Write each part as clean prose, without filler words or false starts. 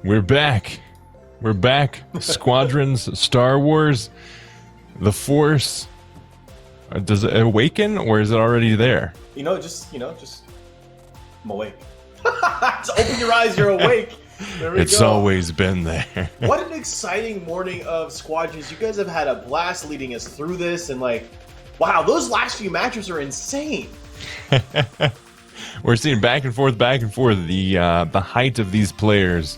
We're back. We're back. Squadrons, Star Wars, the Force. Does it awaken, or is it already there? Just I'm awake. Just open your eyes, you're awake. There we It's go. always been there. What an exciting morning of Squadrons. You guys have had a blast leading us through this, and wow, those last few matches are insane. We're seeing back and forth. The height of these players.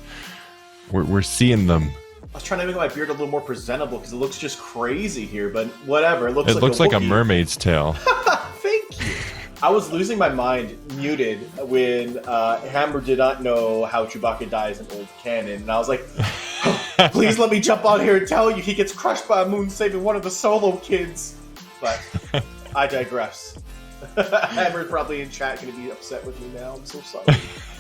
We're seeing them. I was trying to make my beard a little more presentable because it looks just crazy here, but whatever. It looks like a mermaid's tail. Thank you. I was losing my mind muted when Hammer did not know how Chewbacca dies in old canon, and I was like, oh, please let me jump on here and tell you he gets crushed by a moon saving one of the Solo kids. But I digress. Hammer's probably in chat going to be upset with me now. I'm so sorry.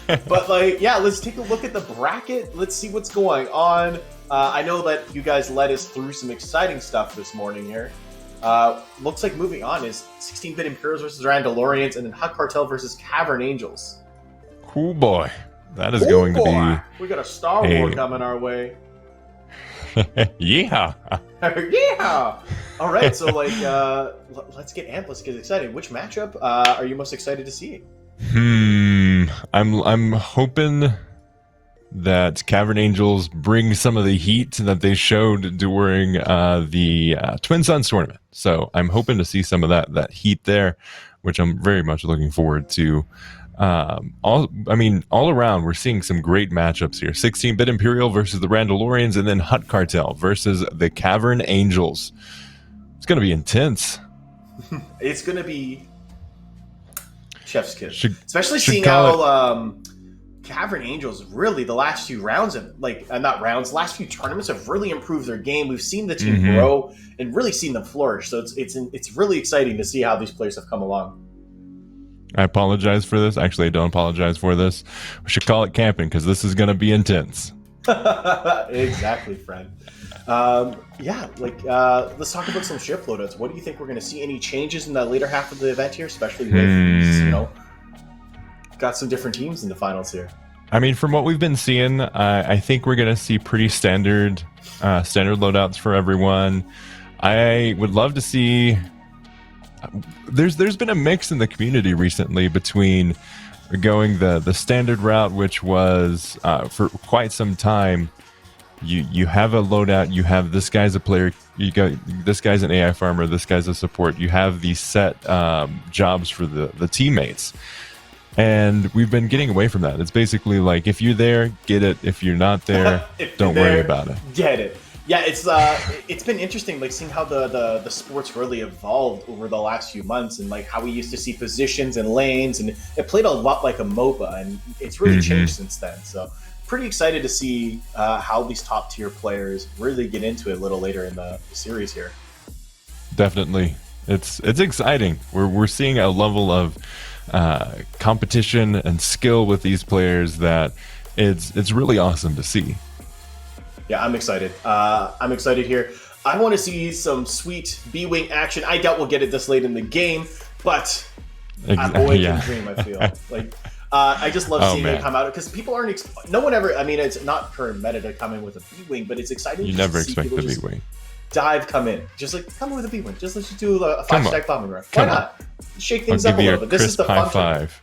But let's take a look at the bracket. Let's see what's going on. I know that you guys led us through some exciting stuff this morning here. Looks like moving on is 16-bit Imperials versus Randolorians, and then Hut Cartel versus Cavern Angels. Cool boy. That is going to be... We got a Star Wars coming our way. Yeah. Yeah. All right, so let's get amped. Let's get excited. Which matchup are you most excited to see? I'm hoping that Cavern Angels bring some of the heat that they showed during the Twin Suns tournament. So I'm hoping to see some of that heat there, which I'm very much looking forward to. All around, we're seeing some great matchups here. 16-bit Imperial versus the Randolorians, and then Hut Cartel versus the Cavern Angels. It's going to be intense. It's going to be chef's kiss. Especially seeing how Cavern Angels really the last few rounds have last few tournaments have really improved their game. We've seen the team grow and really seen them flourish. So it's really exciting to see how these players have come along. I apologize for this. Actually, I don't apologize for this. We should call it camping because this is going to be intense. Exactly, friend. Let's talk about some ship loadouts. What do you think we're going to see? Any changes in the later half of the event here, especially with got some different teams in the finals here. I mean, from what we've been seeing, I think we're going to see pretty standard loadouts for everyone. I would love to see. There's been a mix in the community recently between going the standard route, which was for quite some time. You have a loadout. You have this guy's a player. You got this guy's an AI farmer. This guy's a support. You have these set jobs for the teammates. And we've been getting away from that. It's basically like, if you're there, get it. If you're not there, don't worry about it. Get it. Yeah, it's been interesting, seeing how the sports really evolved over the last few months, and how we used to see positions and lanes, and it played a lot like a MOBA, and it's really changed since then. So pretty excited to see how these top tier players really get into it a little later in the series here. Definitely, it's exciting. We're seeing a level of competition and skill with these players that it's really awesome to see. Yeah, I'm excited. I'm excited here. I want to see some sweet B-Wing action. I doubt we'll get it this late in the game, but I can dream, I feel. I just love seeing it come out, because people aren't... no one ever... I mean, it's not current meta to come in with a B-Wing, but it's exciting. You never expect the B-Wing. Come in. Come in with a B-Wing. Just let's do a 5-stack bombing run. Why not? Shake things up a little bit. This is the fun five.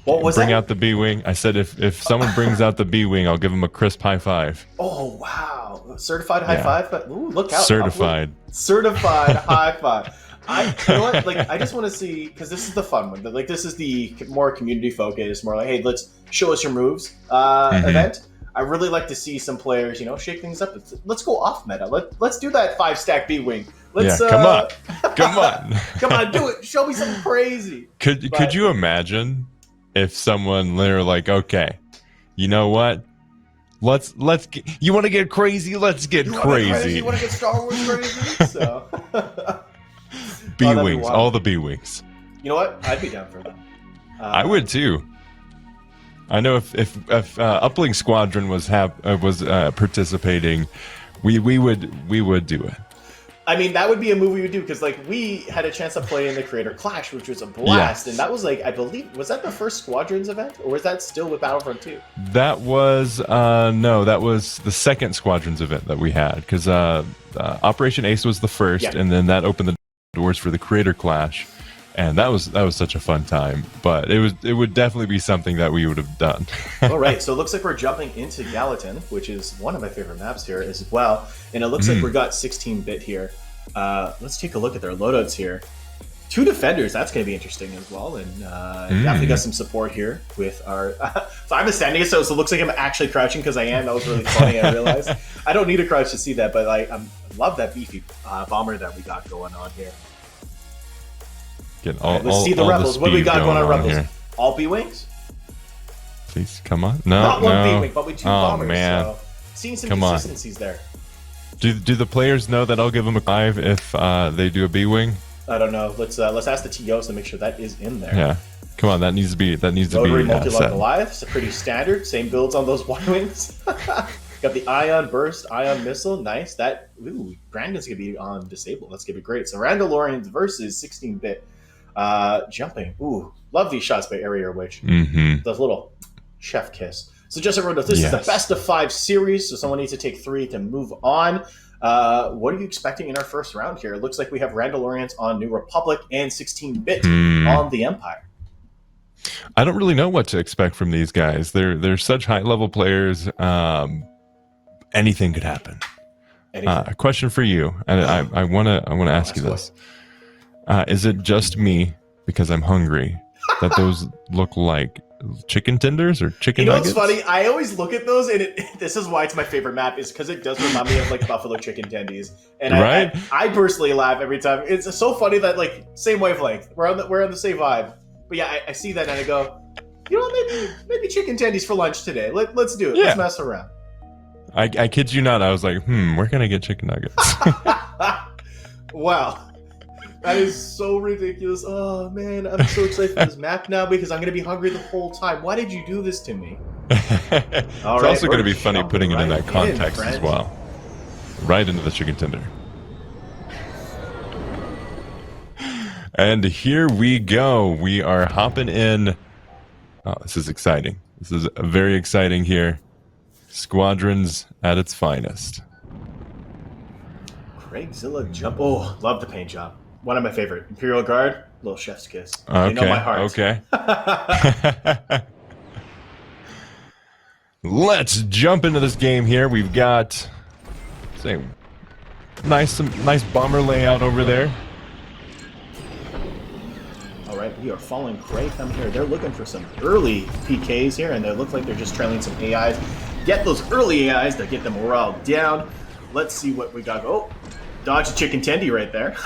What was Bring that? out the B-Wing. I said if someone brings out the B-Wing, I'll give them a crisp high five. Oh, wow. Certified high five? But ooh, look out. Certified. Certified high five. You know what? I just want to see, because this is the fun one. This is the more community focused, more hey, let's show us your moves event. I really like to see some players, shake things up. Let's go off meta. Let's do that 5-stack B-Wing. Come on. Come on, do it. Show me something crazy. Could you imagine if someone literally okay, you know what? Let's get, you want to get crazy? Let's get crazy. You want to get Star Wars crazy? So B-Wings, all the B-Wings. You know what? I'd be down for that. I would too. I know if Uplink Squadron was participating, we would do it. I mean, that would be a movie we would do because, like, we had a chance to play in the Creator Clash, which was a blast, Yes. and that was like, I believe, was that the first Squadrons event, or was that still with Battlefront 2? That was no, that was the second Squadrons event that we had because Operation Ace was the first, Yeah. and then that opened the doors for the Creator Clash, and that was such a fun time. But it would definitely be something that we would have done. All right, so it looks like we're jumping into Gallatin, which is one of my favorite maps here as well, and it looks like we got 16-bit here. Let's take a look at their loadouts here. 2 defenders, that's going to be interesting as well, and definitely got some support here with our... so I'm standing, so it looks like I'm actually crouching because I am. That was really funny, I realized. I don't need a crouch to see that, but I love that beefy bomber that we got going on here. Get Let's see the Rebels. What do we got going on, Rebels? Here. All B-Wings? Please, come on. No, not one B-Wing, but with 2 bombers. Man. So seeing some consistencies there. Do the players know that I'll give them a 5 if they do a B-Wing? I don't know. Let's ask the TOs to make sure that is in there. Yeah. Come on, that needs to be Rotary multi-lug Goliath. It's pretty standard. Same builds on those Y-Wings. Got the Ion Burst, Ion Missile. Nice. That Brandon's gonna be on disable. That's gonna be great. So Randolorians versus 16-bit jumping. Ooh, love these shots by Area Witch. The little chef kiss. So just everyone knows, this is the best of 5 series. So someone needs to take 3 to move on. What are you expecting in our first round here? It looks like we have Randolorians on New Republic and 16-bit on the Empire. I don't really know what to expect from these guys. They're such high-level players. Anything could happen. A question for you, and I want to ask you this: is it just me because I'm hungry that those look like chicken tenders or chicken nuggets? You know what's funny? I always look at those, and this is why it's my favorite map, is because it does remind me of like buffalo chicken tendies. And I personally laugh every time. It's so funny that like same wavelength. We're on the same vibe. But yeah, I see that and I go, you know, maybe chicken tendies for lunch today. Let's do it. Yeah. Let's mess around. I kid you not. I was like, where can I get chicken nuggets? Wow. That is so ridiculous. Oh, man. I'm so excited for this map now because I'm going to be hungry the whole time. Why did you do this to me? It's also going to be funny putting it in that context as well. Right into the chicken tender. And here we go. We are hopping in. Oh, this is exciting. This is very exciting here. Squadrons at its finest. Craigzilla jump. Oh, love the paint job. One of my favorite. Imperial Guard, little chef's kiss. Okay, they know my heart. Okay. Let's jump into this game here. We've got some nice bomber layout over there. All right, we are following Craig come here. They're looking for some early PKs here, and they look like they're just trailing some AIs. Get those early AIs to get them morale down. Let's see what we got. Oh, dodge a chicken tendy right there.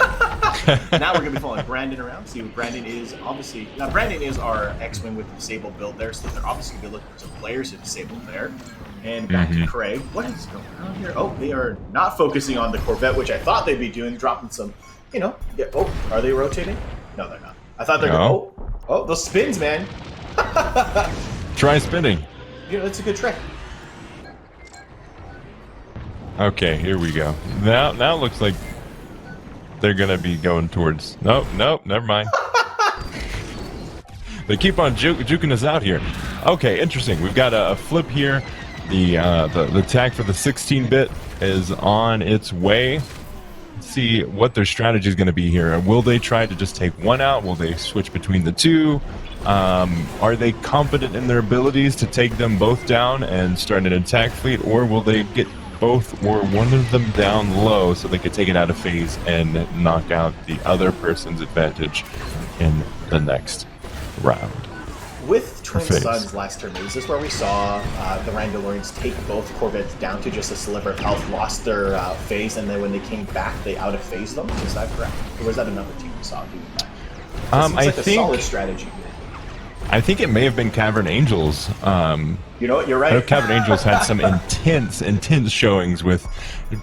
Now we're going to be following Brandon around. See what Brandon is. Obviously, now Brandon is our X-Wing with the disable build there, so they're obviously going to be looking for some players to disable there. And back to Craig. What is going on here? Oh, they are not focusing on the Corvette, which I thought they'd be doing, dropping some, you know. Yeah, oh, are they rotating? No, they're not. I thought they're going to... Oh, those spins, man. Try spinning. You know, that's a good trick. Okay, here we go. Now it looks like they're gonna be going towards. Nope, never mind. They keep on juking us out here. Okay, interesting. We've got a flip here. The tag for the 16-bit is on its way. Let's see what their strategy is going to be here. Will they try to just take one out? Will they switch between the two? Are they confident in their abilities to take them both down and start an attack fleet, or will they get both or one of them down low so they could take it out of phase and knock out the other person's advantage in the next round? With Twin Suns last turn, is this where we saw the Randolorians take both Corvettes down to just a sliver of health, lost their phase, and then when they came back, they out of phased them? Is that correct? Or was that another team we saw doing that? I think a solid strategy. I think it may have been Cavern Angels. You know what? You're right. I know Cavern Angels had some intense showings with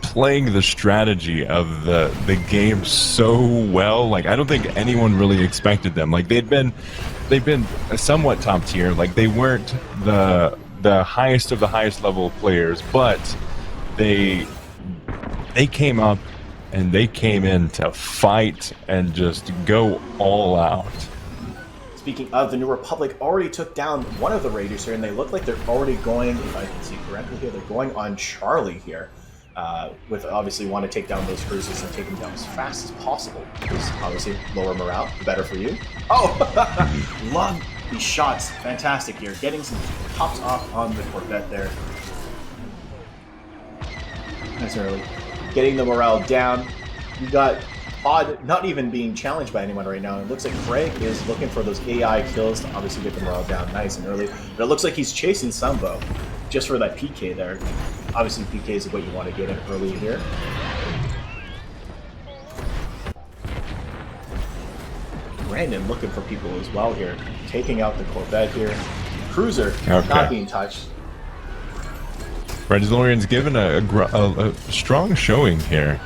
playing the strategy of the game so well. Like, I don't think anyone really expected them. Like, they've been somewhat top tier. Like, they weren't the highest of the highest level players, but they came up and they came in to fight and just go all out. Speaking of, the New Republic already took down one of the Raiders here, and they look like they're already going, if I can see correctly here, they're going on Charlie here. With obviously want to take down those cruisers and take them down as fast as possible. Because obviously lower morale, the better for you. Oh, love these shots. Fantastic here. Getting some pops off on the Corvette there. Nice early. Getting the morale down. You got Odd not even being challenged by anyone right now. It looks like Craig is looking for those AI kills to obviously get the morale down nice and early. But it looks like he's chasing Sambo just for that PK there. Obviously, PK is what you want to get in early here. Brandon looking for people as well here. Taking out the Corvette here. Cruiser not being touched. Randolorian's given a strong showing here.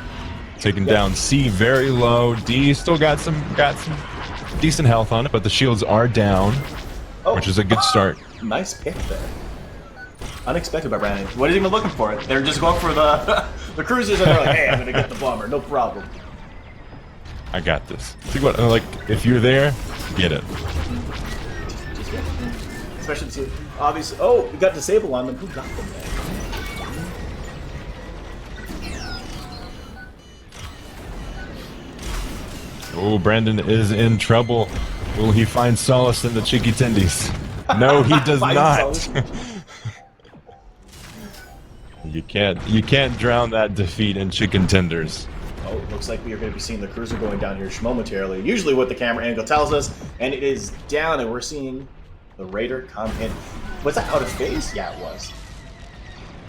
Taking down C very low. D still got some decent health on it, but the shields are down, which is a good start. Nice pick there. Unexpected by Brandon. Wasn't even looking for it. They're just going for the the cruisers, and they're like, "Hey, I'm gonna get the bomber, no problem." I got this. See what? Like, if you're there, get it. Especially, obviously. Oh, we got disable on them. Who got them there? Oh, Brandon is in trouble. Will he find solace in the Chicky Tendies? No, he does not. You can't drown that defeat in chicken tenders. Oh, it looks like we are going to be seeing the cruiser going down here momentarily. Usually what the camera angle tells us, and it is down, and we're seeing the Raider come in. Was that out of phase? Yeah, it was.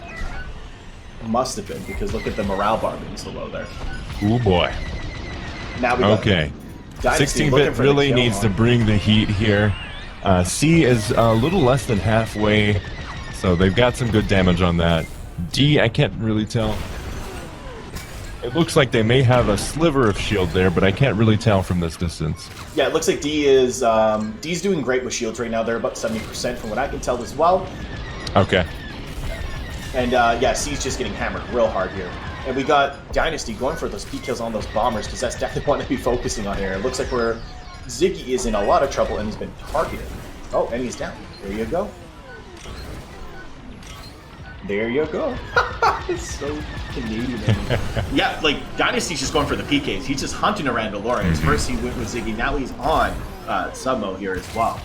It must have been, because look at the morale bar being so low there. Oh boy. Now we got okay. 16-bit really needs to bring the heat here. C is a little less than halfway, so they've got some good damage on that. D, I can't really tell. It looks like they may have a sliver of shield there, but I can't really tell from this distance. Yeah, it looks like D's doing great with shields right now. They're about 70% from what I can tell as well. Okay. And yeah, C's just getting hammered real hard here. And we got Dynasty going for those P kills on those bombers, because that's definitely what to be focusing on here. It looks like Ziggy is in a lot of trouble, and he's been targeted. Oh, and he's down. There you go. There you go. It's so Canadian. Yeah, like, Dynasty's just going for the PKs. He's just hunting around Randolorians. First he went with Ziggy, now he's on Submo here as well.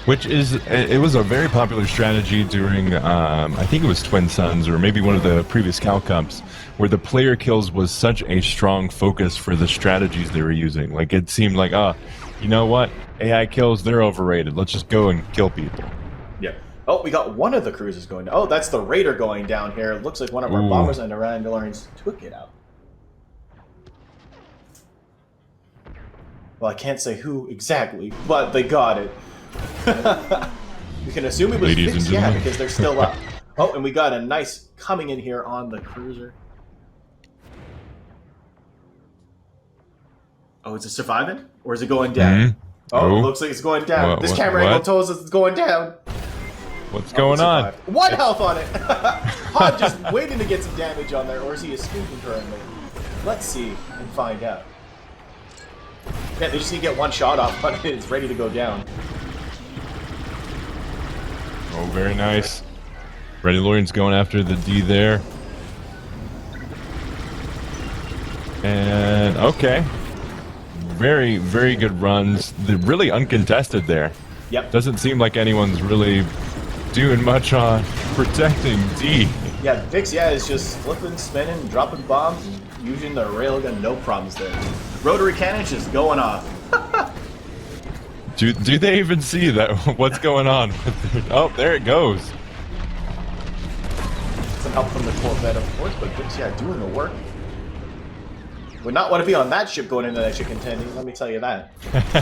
Which is, it was a very popular strategy during, I think it was Twin Suns, or maybe one of the previous Cal Cups, where the player kills was such a strong focus for the strategies they were using. Like, it seemed like, you know what? AI kills, they're overrated. Let's just go and kill people. Yeah. Oh, we got one of the cruisers going down. Oh, that's the Raider going down here. It looks like one of our bombers and the Randolorians took it out. Well, I can't say who exactly, but they got it. We can assume it was Fix, yeah, because they're still up. Oh, and we got a nice coming in here on the cruiser. Oh, is it surviving? Or is it going down? Oh, it looks like it's going down. This camera angle tells us it's going down. What's going on? 1 health on it. Hod just waiting to get some damage on there, or is he escaping currently? Let's see and find out. Yeah, they just need to get one shot off on it. It's ready to go down. Oh, very nice. Randolorian's going after the D there. And, okay. Very, very good runs. They're really uncontested there. Yep. Doesn't seem like anyone's really doing much on protecting D. Yeah, Vix, is just flipping, spinning, dropping bombs, and using the railgun, no problems there. Rotary cannons just going off. Do they even see that? What's going on? Oh, there it goes. Some help from the Corvette, of course, but Vix, doing the work. Would not want to be on that ship going into that chicken tending, let me tell you that.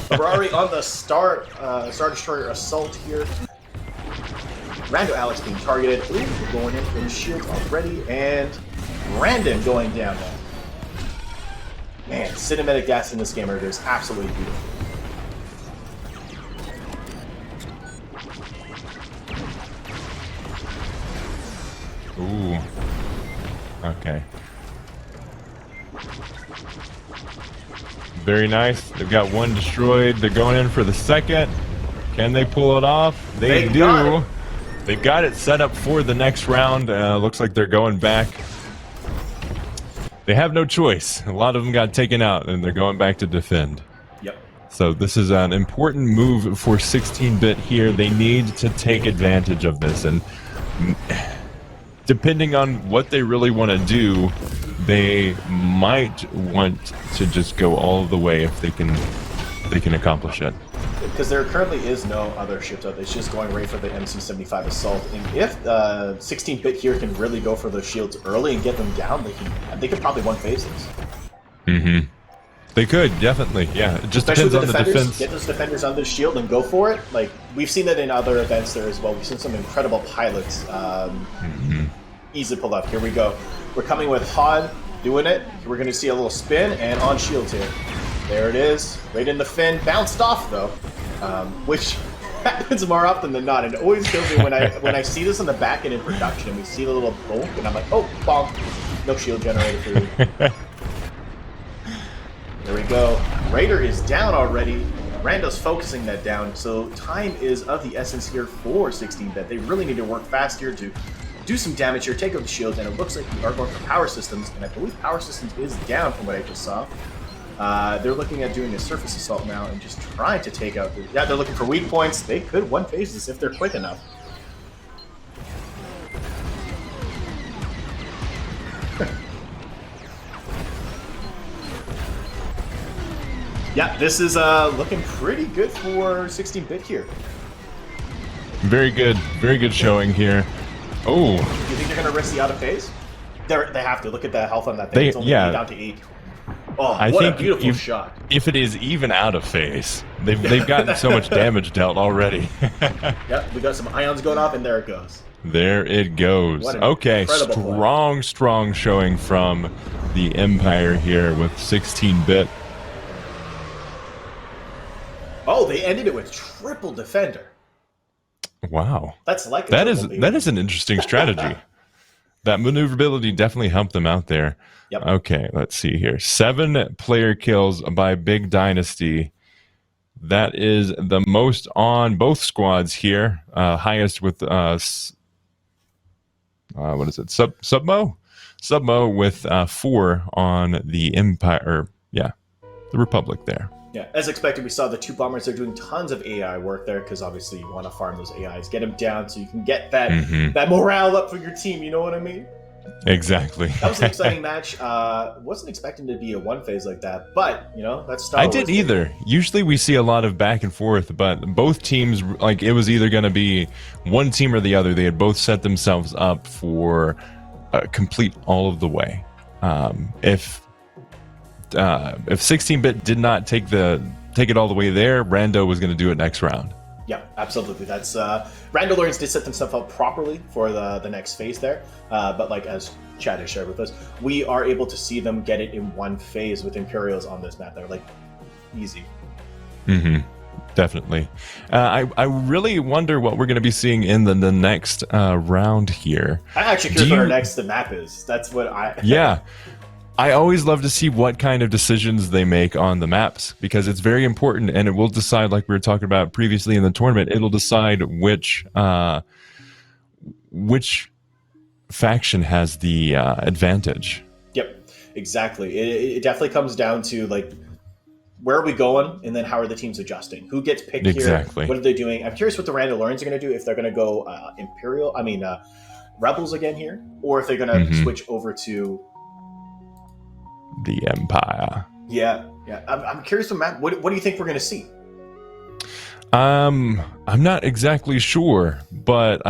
But we're already on the Star Destroyer assault here. Rando Alex being targeted. Ooh, we're going in for the shield already, and Brandon going down now. Man, cinematic gas in this game is absolutely beautiful. Ooh. Okay. Very nice. They've got one destroyed. They're going in for the second. Can they pull it off? They do. got it. They've got it set up for the next round. Looks like they're going back. They have no choice. A lot of them got taken out, and they're going back to defend. Yep. So this is an important move for 16-bit here. They need to take advantage of this, and depending on what they really want to do, they might want to just go all the way if they can accomplish it. Because there currently is no other ships out there. It's just going right for the MC-75 Assault. And if 16-bit here can really go for those shields early and get them down, they could probably one phase this. Mm-hmm. They could, definitely. Yeah, it just Especially depends on the defense. Get those defenders on the shield and go for it. Like, we've seen that in other events there as well. We've seen some incredible pilots easily pulled off. Here we go. We're coming with Han doing it. We're going to see a little spin and on shields here. There it is. Right in the fin. Bounced off, though. Which happens more often than not. And it always kills me when I see this in the back and in production and we see the little bonk and I'm like, oh, bonk. No shield generator for you. There we go. Raider is down already. Rando's focusing that down. So time is of the essence here for 16-bit. They really need to work fast here to do some damage here, take out the shields, and it looks like we are going for power systems. And I believe power systems is down from what I just saw. They're looking at doing a surface assault now and just trying to take out they're looking for weak points. They could one phase this if they're quick enough. Yeah, this is looking pretty good for 16-bit here. Very good showing here. Oh, you think they're gonna risk the out of phase? They have to. Look at the health on that thing. It's only 8 down to 8. Oh, what a beautiful shot. If it is even out of phase, they've gotten so much damage dealt already. Yep, we got some ions going off, and there it goes. There it goes. Okay, strong showing from the Empire here with 16-bit. Oh, they ended it with triple defender. Wow. That's like that is an interesting strategy. That maneuverability definitely helped them out there. Yep. Okay, let's see here. 7 player kills by Big Dynasty. That is the most on both squads here. Highest with what is it? Submo? Submo with 4 on the Empire. The Republic there. Yeah, as expected, we saw the 2 bombers. They're doing tons of AI work there because obviously you want to farm those AIs, get them down so you can get that that morale up for your team. You know what I mean? Exactly. That was an exciting match. Wasn't expecting to be a one phase like that, but that's Star Wars. I didn't either. Usually we see a lot of back and forth, but both teams, like, it was either going to be one team or the other. They had both set themselves up for complete all of the way. If 16-bit did not take it all the way there, Rando was going to do it next round. Yeah, absolutely. That's RANDOLORIANS did set themselves up properly for the next phase there. But like as Chad has shared with us, we are able to see them get it in one phase with Imperials on this map. They're like easy. Definitely. I really wonder what we're going to be seeing in the next round here. I'm actually curious what our next map is. That's what I... Yeah. I always love to see what kind of decisions they make on the maps because it's very important and it will decide, like we were talking about previously in the tournament, it'll decide which faction has the advantage. Yep, exactly. It definitely comes down to like where are we going and then how are the teams adjusting? Who gets picked here? What are they doing? I'm curious what the RANDOLORIANS are going to do, if they're going to go Rebels again here, or if they're going to switch over to the Empire. Yeah. I'm curious, Matt. What do you think we're going to see? I'm not exactly sure, but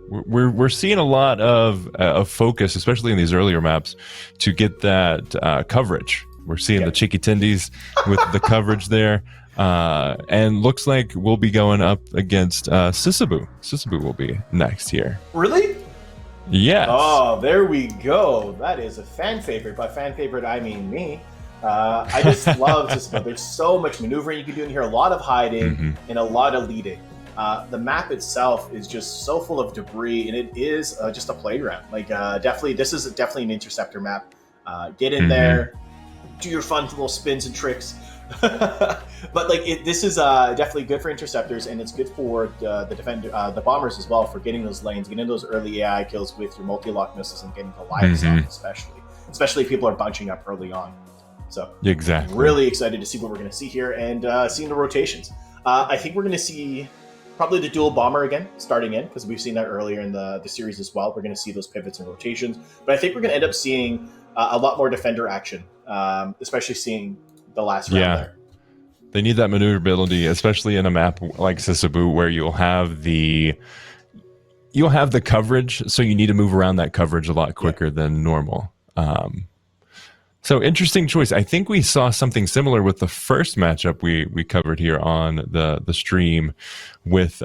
we're seeing a lot of focus, especially in these earlier maps, to get that coverage. We're seeing the Chiquitindies with the coverage there, and looks like we'll be going up against Sisabu. Sisabu will be next here. Really? Yes. Oh, there we go. That is a fan favorite. By fan favorite, I mean me. I just love this. There's so much maneuvering you can do in here. A lot of hiding and a lot of leading. The map itself is just so full of debris, and it is just a playground. Like, this is definitely an interceptor map. Get in there, do your fun little spins and tricks. But like this is definitely good for interceptors, and it's good for the bombers as well, for getting those lanes, getting those early AI kills with your multi-lock missiles and getting Goliaths off, especially if people are bunching up early on. So exactly, really excited to see what we're going to see here, and seeing the rotations. I think we're going to see probably the dual bomber again starting in, because we've seen that earlier in the series as well. We're going to see those pivots and rotations, but I think we're going to end up seeing a lot more defender action, especially seeing the last round there. They need that maneuverability, especially in a map like Sisabu, where you'll have the coverage, so you need to move around that coverage a lot quicker than normal. So interesting choice. I think we saw something similar with the first matchup we covered here on the stream with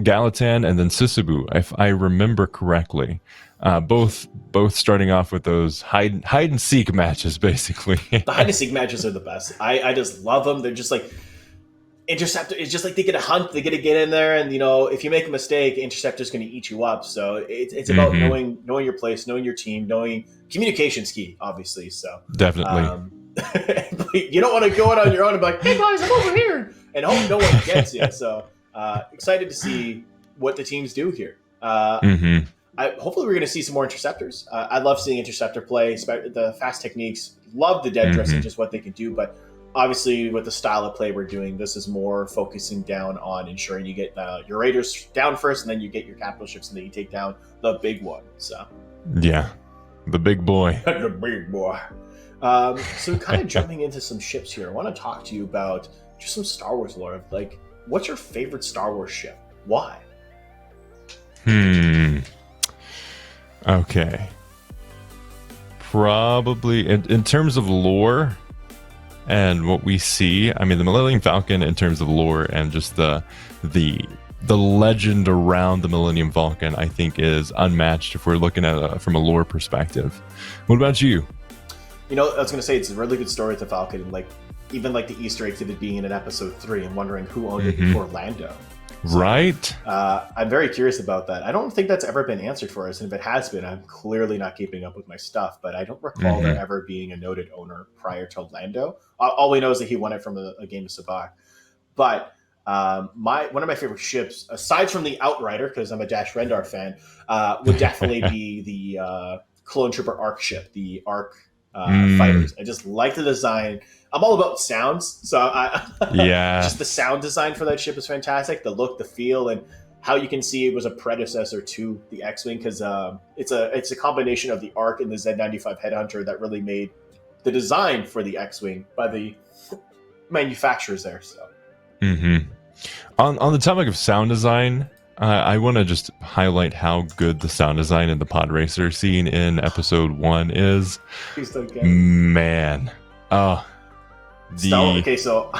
Gallatin and then Sisabu, if I remember correctly. Both starting off with those hide and seek matches, basically. The hide and seek matches are the best. I just love them. They're just like Interceptor. It's just like they get a hunt. They get to get in there, and if you make a mistake, Interceptor's going to eat you up. So it's about knowing your place, knowing your team, knowing communication's key, obviously. So definitely. You don't want to go out on your own and be like, "Hey guys, I'm over here," and hope no one gets you. So excited to see what the teams do here. Hopefully we're going to see some more interceptors. I love seeing interceptor play, the fast techniques. Love the dead dressing, just what they can do. But obviously, with the style of play we're doing, this is more focusing down on ensuring you get your raiders down first, and then you get your capital ships, and then you take down the big one. So yeah, the big boy. The big boy. So kind of jumping into some ships here, I want to talk to you about just some Star Wars lore. Like, what's your favorite Star Wars ship? Why? Okay. Probably in terms of lore and what we see, I mean, the Millennium Falcon in terms of lore and just the legend around the Millennium Falcon, I think is unmatched if we're looking at from a lore perspective. What about you? I was going to say, it's a really good story with the Falcon, and even the Easter eggs of it being in episode 3 and wondering who owned it before Lando. Right. I'm very curious about that. I don't think that's ever been answered for us, and if it has been, I'm clearly not keeping up with my stuff. But I don't recall there ever being a noted owner prior to Lando. All we know is that he won it from a game of Sabak. But one of my favorite ships, aside from the Outrider, because I'm a Dash Rendar fan, would definitely be the Clone Trooper Arc ship, the Arc fighters. I just like the design. I'm all about sounds, so just the sound design for that ship is fantastic. The look, the feel, and how you can see it was a predecessor to the X-Wing, because it's a combination of the Arc and the Z95 Headhunter that really made the design for the X-Wing by the manufacturers there. So, on the topic of sound design, I want to just highlight how good the sound design in the pod racer scene in episode 1 is. Please don't get man. Okay, so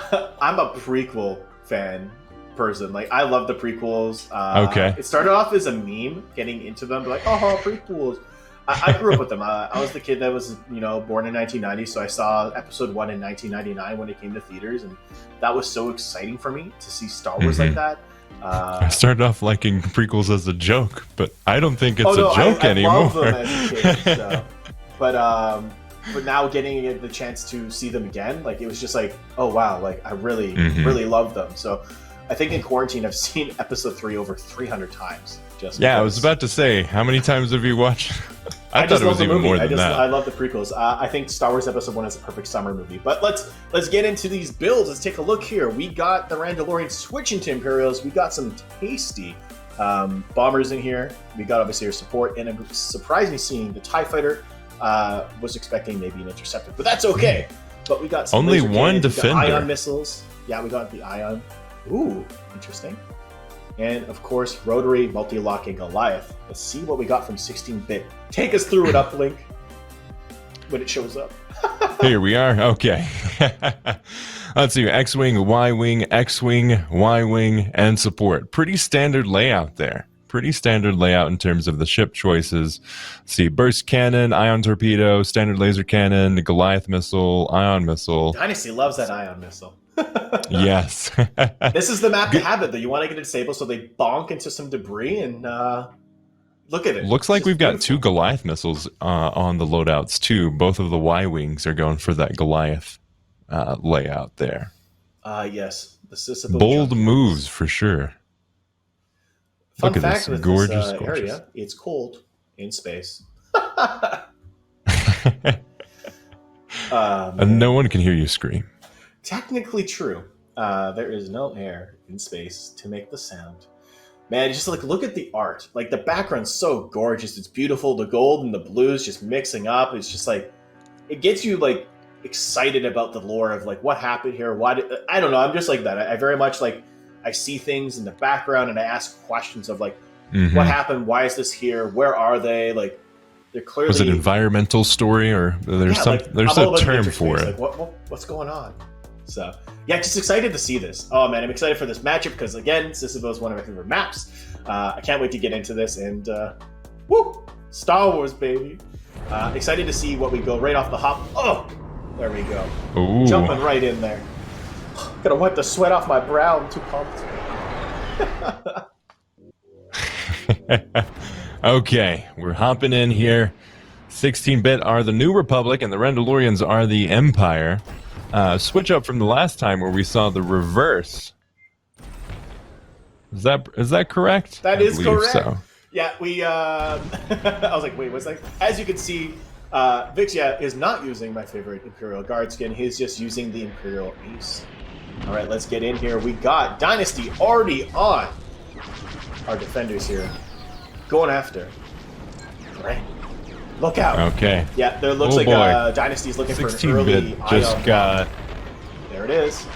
I'm a prequel fan person. I love the prequels. Okay. It started off as a meme, getting into them, like, oh, prequels. I grew up with them. I was the kid that was, born in 1990, so I saw episode 1 in 1999 when it came to theaters, and that was so exciting for me to see Star Wars like that. I started off liking prequels as a joke, but I don't think it's a joke anymore. I love them as a kid, so. But now getting the chance to see them again, it was just oh wow, I really, really love them. So I think in quarantine, I've seen episode 3 over 300 times. I was about to say, how many times have you watched? I thought it was even more than that. I love the prequels. I think Star Wars Episode 1 is a perfect summer movie. But let's get into these builds. Let's take a look here. We got the Randolorians switching to Imperials. We got some tasty bombers in here. We got obviously our support, and I'm surprisingly seeing the TIE Fighter. Was expecting maybe an interceptor, but that's okay. But we got some only one defender. Ion missiles. Yeah, we got the Ion. Ooh, interesting. And of course, rotary multi-locking Goliath. Let's see what we got from 16-bit. Take us through it, Uplink, when it shows up. Here we are. Okay. Let's see. X-Wing, Y-Wing, X-Wing, Y-Wing, and support. Pretty standard layout there. Pretty standard layout in terms of the ship choices. Let's see, burst cannon, ion torpedo, standard laser cannon, Goliath missile, ion missile. Dynasty loves that ion missile. Yes. This is the map to have it, though. You want to get it disabled so they bonk into some debris and Look at it. Looks like It's we've got beautiful. 2 Goliath missiles on the loadouts too. Both of the Y-wings are going for that Goliath layout there. Yes, the Sisyphus Bold junkyards. moves for sure. Fun Look at fact this with gorgeous, this gorgeous. area, it's cold in space. And no one can hear you scream. Technically true. There is no air in space to make the sound. Man, just like look at the art. Like the background's so gorgeous. It's beautiful. The gold and the blues just mixing up. It's just like it gets you like excited about the lore of like what happened here. I don't know. I'm just like that. I very much like I see things in the background and I ask questions of like what happened? Why is this here? Where are they? Like they're clearly Was it environmental story or there's there's a term for it? Like what's going on? So yeah, just excited to see this. Oh man, I'm excited for this matchup because again, Sisyphus is one of my favorite maps. I can't wait to get into this and woo, Star Wars baby. Excited to see what we go right off the hop. Oh, there we go. Ooh. Jumping right in there. Gonna wipe the sweat off my brow. I'm too pumped. Okay, we're hopping in here. 16-bit are the New Republic and the Randolorians are the Empire. Switch up from the last time where we saw the reverse. Is that correct? That is correct. So. Yeah, we. I was like, wait, what's that? As you can see, Vix is not using my favorite Imperial Guard skin. He's just using the Imperial Ace. All right, let's get in here. We got Dynasty already on our defenders here, going after. All right, look out. Okay. Yeah, there looks like Dynasty's looking for an early ion. There it is.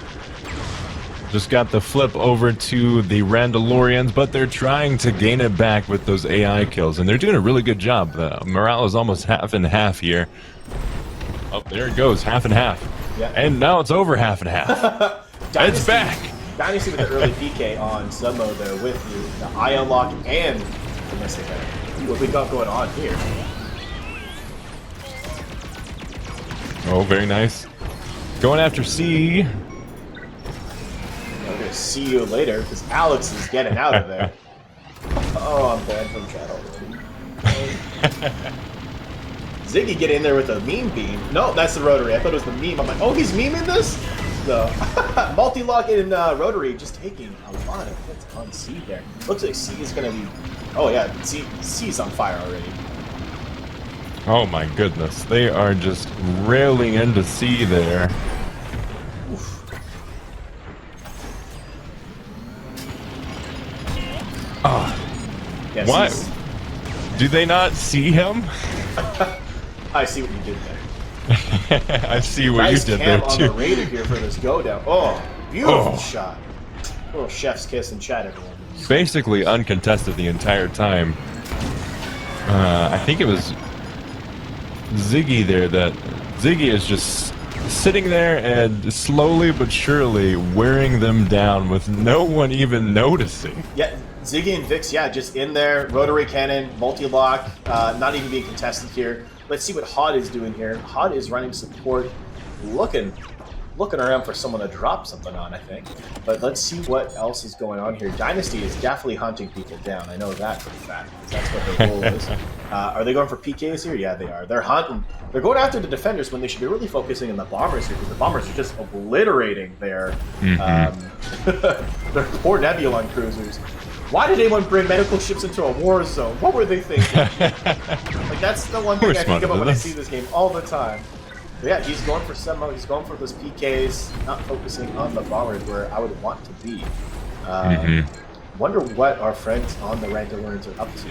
Just got the flip over to the Randolorians, but they're trying to gain it back with those AI kills, and they're doing a really good job. Morale is almost half and half here. Oh, there it goes, half and half. Yeah. And now it's over half and half. Dynasty, it's back. Dynasty with the early PK on sub mode there with the ion lock and the missing header. What we got going on here? Oh, very nice. Going after C. I'm gonna see you later because Alex is getting out of there. Oh, I'm banned from chat already. Ziggy get in there with a meme beam. No, that's the rotary. I thought it was the meme. I'm like, oh, he's memeing this? No. Multi-lock in rotary, just taking a lot of hits on C there. Looks like C is going to be... Oh, yeah, C's on fire already. Oh, my goodness. They are just railing into C there. Oof. Oh. Yeah, Why? Do they not see him? I see what you did there. I see what you did there, too. Nice cam on the Raider here for this go down. Oh, beautiful shot. Little chef's kiss in chat, everyone. Basically uncontested the entire time. I think it was Ziggy there that... Ziggy is just sitting there and slowly but surely wearing them down with no one even noticing. Yeah, Ziggy and Vix, just in there. Rotary cannon, multi-lock, not even being contested here. Let's see what Hod is doing here. Hod is running support, looking around for someone to drop something on, I think. But let's see what else is going on here. Dynasty is definitely hunting people down. I know that for a fact, because that's what their goal is. Are they going for PKs here? Yeah, they are. They're hunting. They're going after the defenders when they should be really focusing on the bombers here, because the bombers are just obliterating their their poor Nebulon cruisers. Why did anyone bring medical ships into a war zone? What were they thinking? Like, that's the one thing I think about when I see this game all the time. But yeah, he's going for some. He's going for those PKs, not focusing on the bombers where I would want to be. Wonder what our friends on the Randolorians are up to.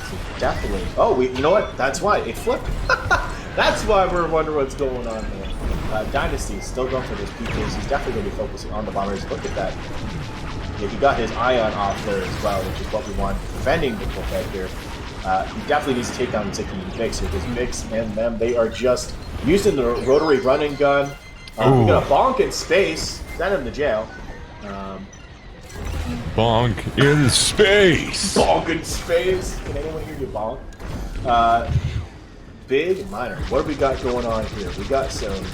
So definitely. Oh, you know what? That's why it flipped. That's why we're wondering what's going on there. Dynasty still going for those PKs. He's definitely going to be focusing on the bombers. Look at that. Yeah, he got his ion off there as well, which is what we want. Defending the Quebec here. He definitely needs to take down Ziggy and Vix here, because Vix and them, they are just using the rotary running gun. We got a bonk in space. Send him to jail. Bonk in space. Bonk in space. Can anyone hear you bonk? Big and minor. What have we got going on here? We got some...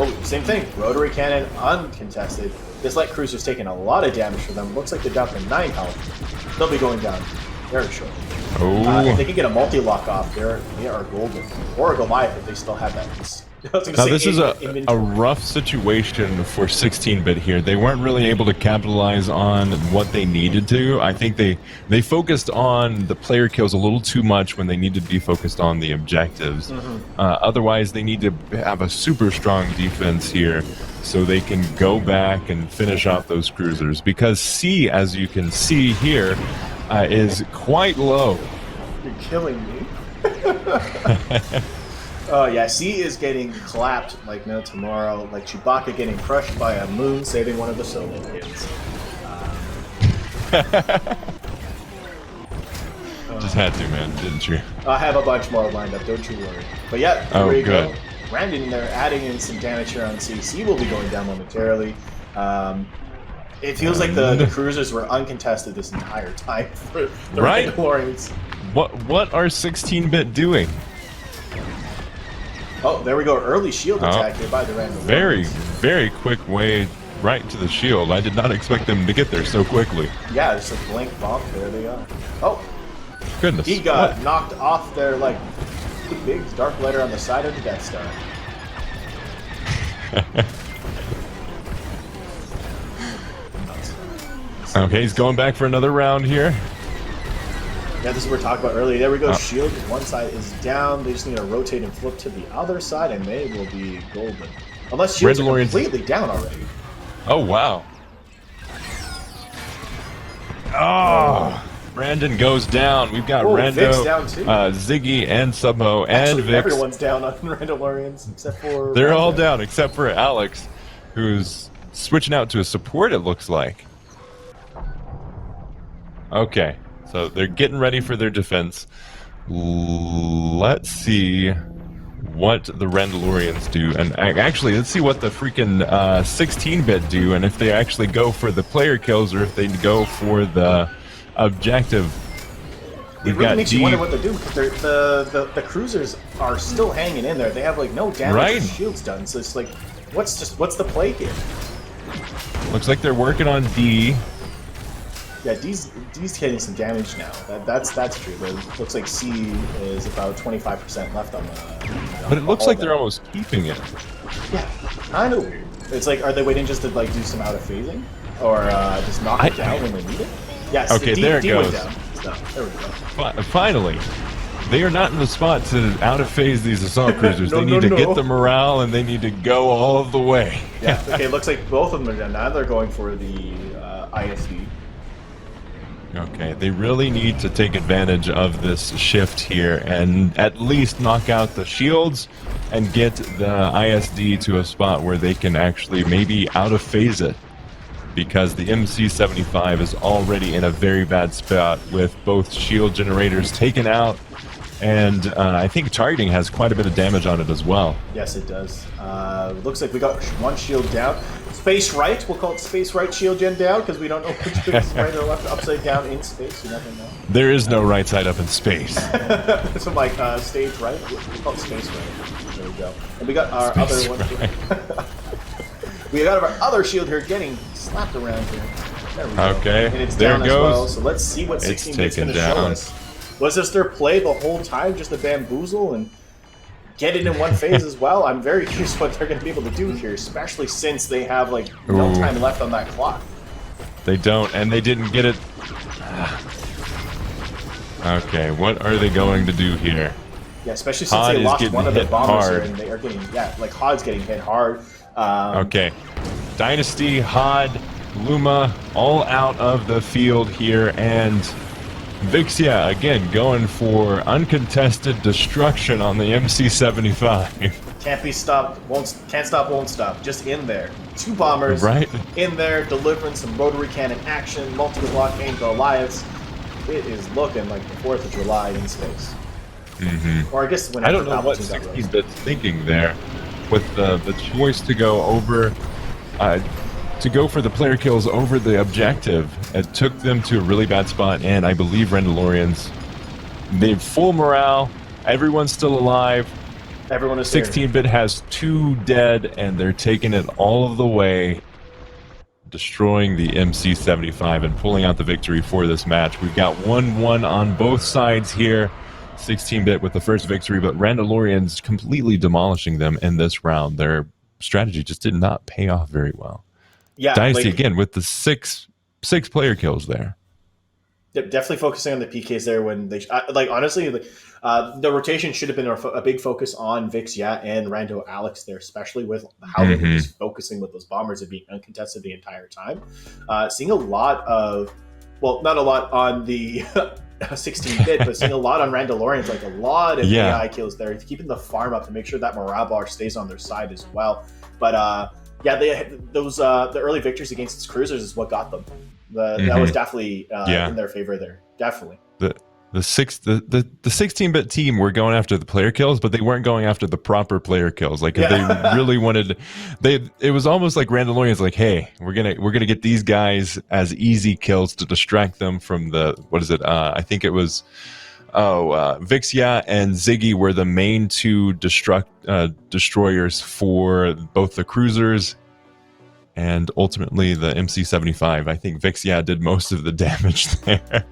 Oh, same thing. Rotary cannon uncontested. This light cruiser's taking a lot of damage for them. Looks like they're down to 9 health. They'll be going down. Very short. Oh. If they can get a multi-lock off, they are golden. Or a Goliath if they still have that. Now this is a rough situation for 16-bit here. They weren't really able to capitalize on what they needed to. I think they focused on the player kills a little too much when they needed to be focused on the objectives. Otherwise, they need to have a super strong defense here so they can go back and finish off those cruisers. Because C, as you can see here, is quite low. You're killing me. Oh yeah, C is getting clapped like no tomorrow, like Chewbacca getting crushed by a moon saving one of the solo kids. Just had to, man, didn't you? I have a bunch more lined up, don't you worry. But yeah, there you go. Brandon there adding in some damage here on C. C will be going down momentarily. It feels like the cruisers were uncontested this entire time for the Mandalorians. What are 16-bit doing? Oh, there we go. Early shield attack here by the Randolorians. Very, very quick way right to the shield. I did not expect them to get there so quickly. Yeah, just a blank bomb. There they are. Oh, goodness. He got knocked off there like the big dark letter on the side of the Death Star. Okay, he's going back for another round here. Yeah, this is what we were talking about earlier. There we go. Shield, one side is down. They just need to rotate and flip to the other side, and they will be golden. Unless shields are completely down already. Oh, wow. Oh, Brandon goes down. We've got Rando, Ziggy, and Submo, and Vix. Everyone's down on Randolorians, except for... They're all down, except for Alex, who's switching out to a support, it looks like. Okay. So they're getting ready for their defense. Let's see what the Randolorians do. And actually, let's see what the freaking 16-bit do, and if they actually go for the player kills or if they go for the objective. It really makes you wonder what they're doing, because the cruisers are still hanging in there. They have like no damage or shields done. So it's like, what's the play here? Looks like they're working on D. Yeah, D's getting some damage now. That's true. But it looks like C is about 25% left on the. But it looks like they're almost keeping it. Yeah, kind of weird. It's like, are they waiting just to like do some out of phasing, or just knock it down when they need it? Yes. Okay, there it goes. Went down. So, there we go. Finally, they are not in the spot to out of phase these assault cruisers. They need to get the morale, and they need to go all of the way. Yeah. Okay. It looks like both of them are down. Now they're going for the ISD. Okay, they really need to take advantage of this shift here and at least knock out the shields and get the ISD to a spot where they can actually maybe out of phase it, because the MC-75 is already in a very bad spot with both shield generators taken out, and I think targeting has quite a bit of damage on it as well. Yes, it does. Looks like we got one shield down. Space right, we'll call it space right shield gen down, because we don't know which is right or left, upside down in space. You never know. There is no right side up in space. So like stage right, we call it space right. There we go. And we got our other one. We got our other shield here getting slapped around here. There we go. Okay, and it's there down it goes. As well. So let's see what 16-bit's going to show us. Was this their play the whole time, just to bamboozle and get it in one phase as well? I'm very curious what they're going to be able to do here, especially since they have like no time left on that clock. They don't, and they didn't get it. Okay, what are they going to do here? Yeah, especially since they lost one of their bombers here, and they are getting, like Hod's getting hit hard. Okay, Dynasty, Hod, Luma, all out of the field here, and Vixia again going for uncontested destruction on the MC-75. Can't be stopped, can't stop, won't stop. Just in there. Two bombers in there delivering some rotary cannon action, multiple blockade Goliaths. It is looking like the 4th of July in space. Or I guess when I don't know what 16-bit's thinking there with the choice to go over to go for the player kills over the objective. It took them to a really bad spot, and I believe Randolorians, they've full morale, everyone's still alive. Everyone is 16-bit has 2 dead, and they're taking it all of the way. destroying the MC-75 and pulling out the victory for this match. We've got 1-1 on both sides here. 16-bit with the first victory, but Randolorians completely demolishing them in this round. Their strategy just did not pay off very well. Yeah, Dynasty again with the six player kills there. Definitely focusing on the PKs there when they honestly the rotation should have been a big focus on Vix, and Rando Alex there, especially with how they were just focusing with those bombers and being uncontested the entire time. Seeing a lot of, well, not a lot on the 16-bit, but seeing a lot on Randolorians, like a lot of AI kills there, keeping the farm up to make sure that morale bar stays on their side as well. But they had those the early victories against its cruisers is what got them. That was definitely in their favor there. Definitely. The 16-bit team were going after the player kills, but they weren't going after the proper player kills. Like if they really wanted, it was almost like Randolorians, like, hey, we're gonna get these guys as easy kills to distract them from the, what is it? I think it was Vixia and Ziggy were the main two destroyers for both the cruisers and ultimately the MC-75. I think Vixia did most of the damage there.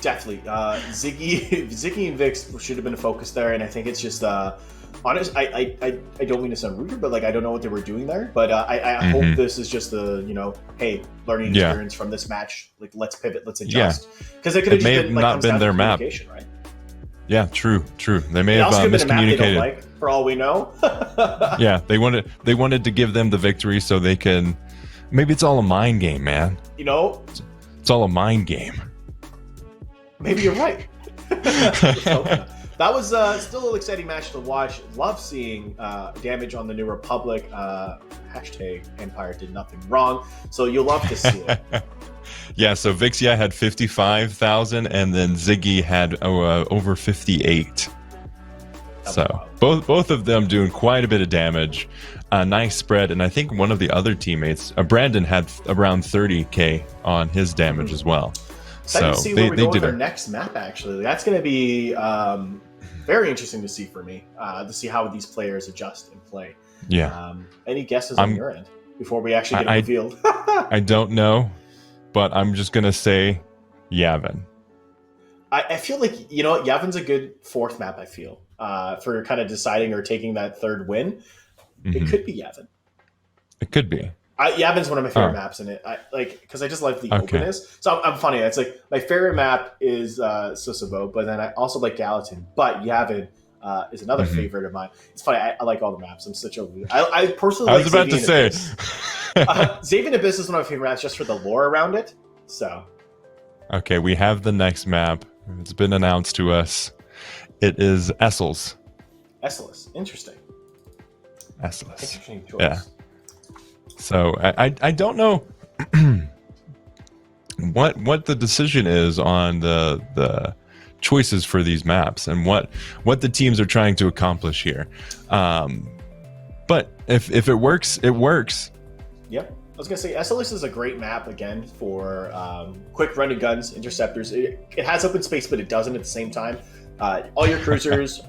Definitely. Ziggy and Vix should have been a focus there, and I think it's just honest. I don't mean to sound rude, but like I don't know what they were doing there. But I hope this is just the hey, learning experience from this match. Like let's pivot, let's adjust. Because it could have just not been their map, right? Yeah, true. They may have miscommunicated. Like, for all we know. Yeah, they wanted to give them the victory so they can. Maybe it's all a mind game, man. It's all a mind game. Maybe you're right. That was still an exciting match to watch. Love seeing damage on the New Republic. Hashtag Empire did nothing wrong. So you'll love to see it. Yeah, so Vixia had 55,000 and then Ziggy had over 58. So both of them doing quite a bit of damage. Nice spread, and I think one of the other teammates, Brandon, had around 30k on his damage as well. So to see where we go with our next map. Actually, that's going to be very interesting to see for me. To see how these players adjust and play. Yeah. Any guesses on your end before we actually get on the field? I don't know, but I'm just going to say Yavin. I feel like Yavin's a good fourth map. I feel for kind of deciding or taking that third win. It could be Yavin. It could be. Yavin's one of my favorite maps in it. Because I just like the openness. So I'm funny. It's like my favorite map is Sasebo, but then I also like Gallatin. But Yavin is another favorite of mine. It's funny. I like all the maps. I'm such a. I personally. I was about to say. Xavier Abyss is one of my favorite maps just for the lore around it. So. Okay, we have the next map. It's been announced to us. It is Esseles. Interesting. Esseles. Interesting choice. Yeah. So I don't know what the decision is on the choices for these maps and what the teams are trying to accomplish here. But if it works, it works. Yep. I was gonna say SLS is a great map again for quick run and guns, interceptors. It has open space, but it doesn't at the same time. All your cruisers,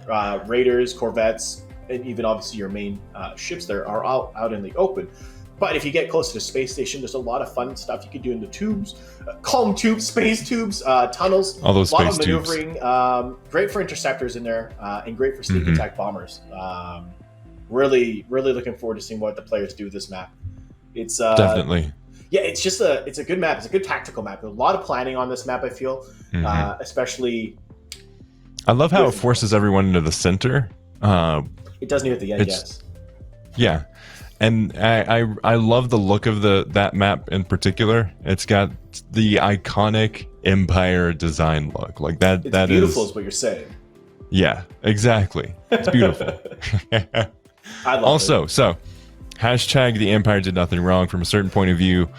raiders, corvettes, and even obviously your main ships there are all out in the open. But if you get close to the space station, there's a lot of fun stuff you can do in the tubes, calm tubes, space tubes, tunnels. All those space tubes. A lot of maneuvering. Great for interceptors in there, and great for sneak attack bombers. Really, really looking forward to seeing what the players do with this map. It's definitely. Yeah, it's a good map. It's a good tactical map. There's a lot of planning on this map, I feel, especially. I love how it forces everyone into the center. It does near at the end, yes. Yeah. And I love the look of that map in particular. It's got the iconic Empire design look. Like that. That beautiful is what you're saying. Yeah, exactly. It's beautiful. I love also, it. So hashtag the Empire did nothing wrong from a certain point of view.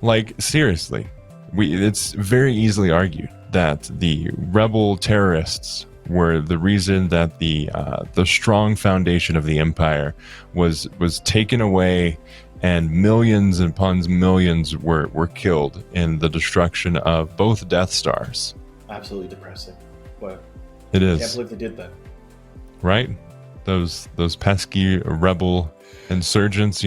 Like seriously, it's very easily argued that the rebel terrorists were the reason that the strong foundation of the Empire was taken away, and millions upon millions were killed in the destruction of both Death Stars. Absolutely depressing. What? It is. I can't believe they did that. Right? Those pesky rebel insurgents,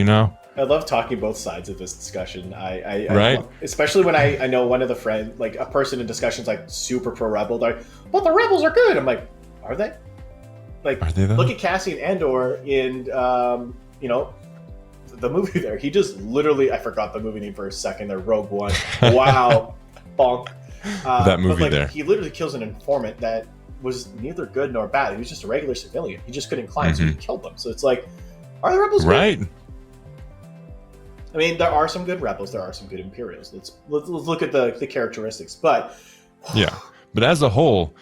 I love talking both sides of this discussion. Right. Especially when I know one of the friends, like a person in discussions, like super pro rebel, they're like, but the rebels are good. I'm like, are they? Like, Are they though? look at Cassian Andor in, the movie there. He just literally, I forgot the movie name for a second there, Rogue One. Wow. Bonk. That movie but, like, there. He literally kills an informant that was neither good nor bad. He was just a regular civilian. He just couldn't climb, so he killed them. So it's like, are the rebels good? Right. I mean, there are some good rebels. There are some good Imperials. Let's look at the characteristics. But yeah, but as a whole,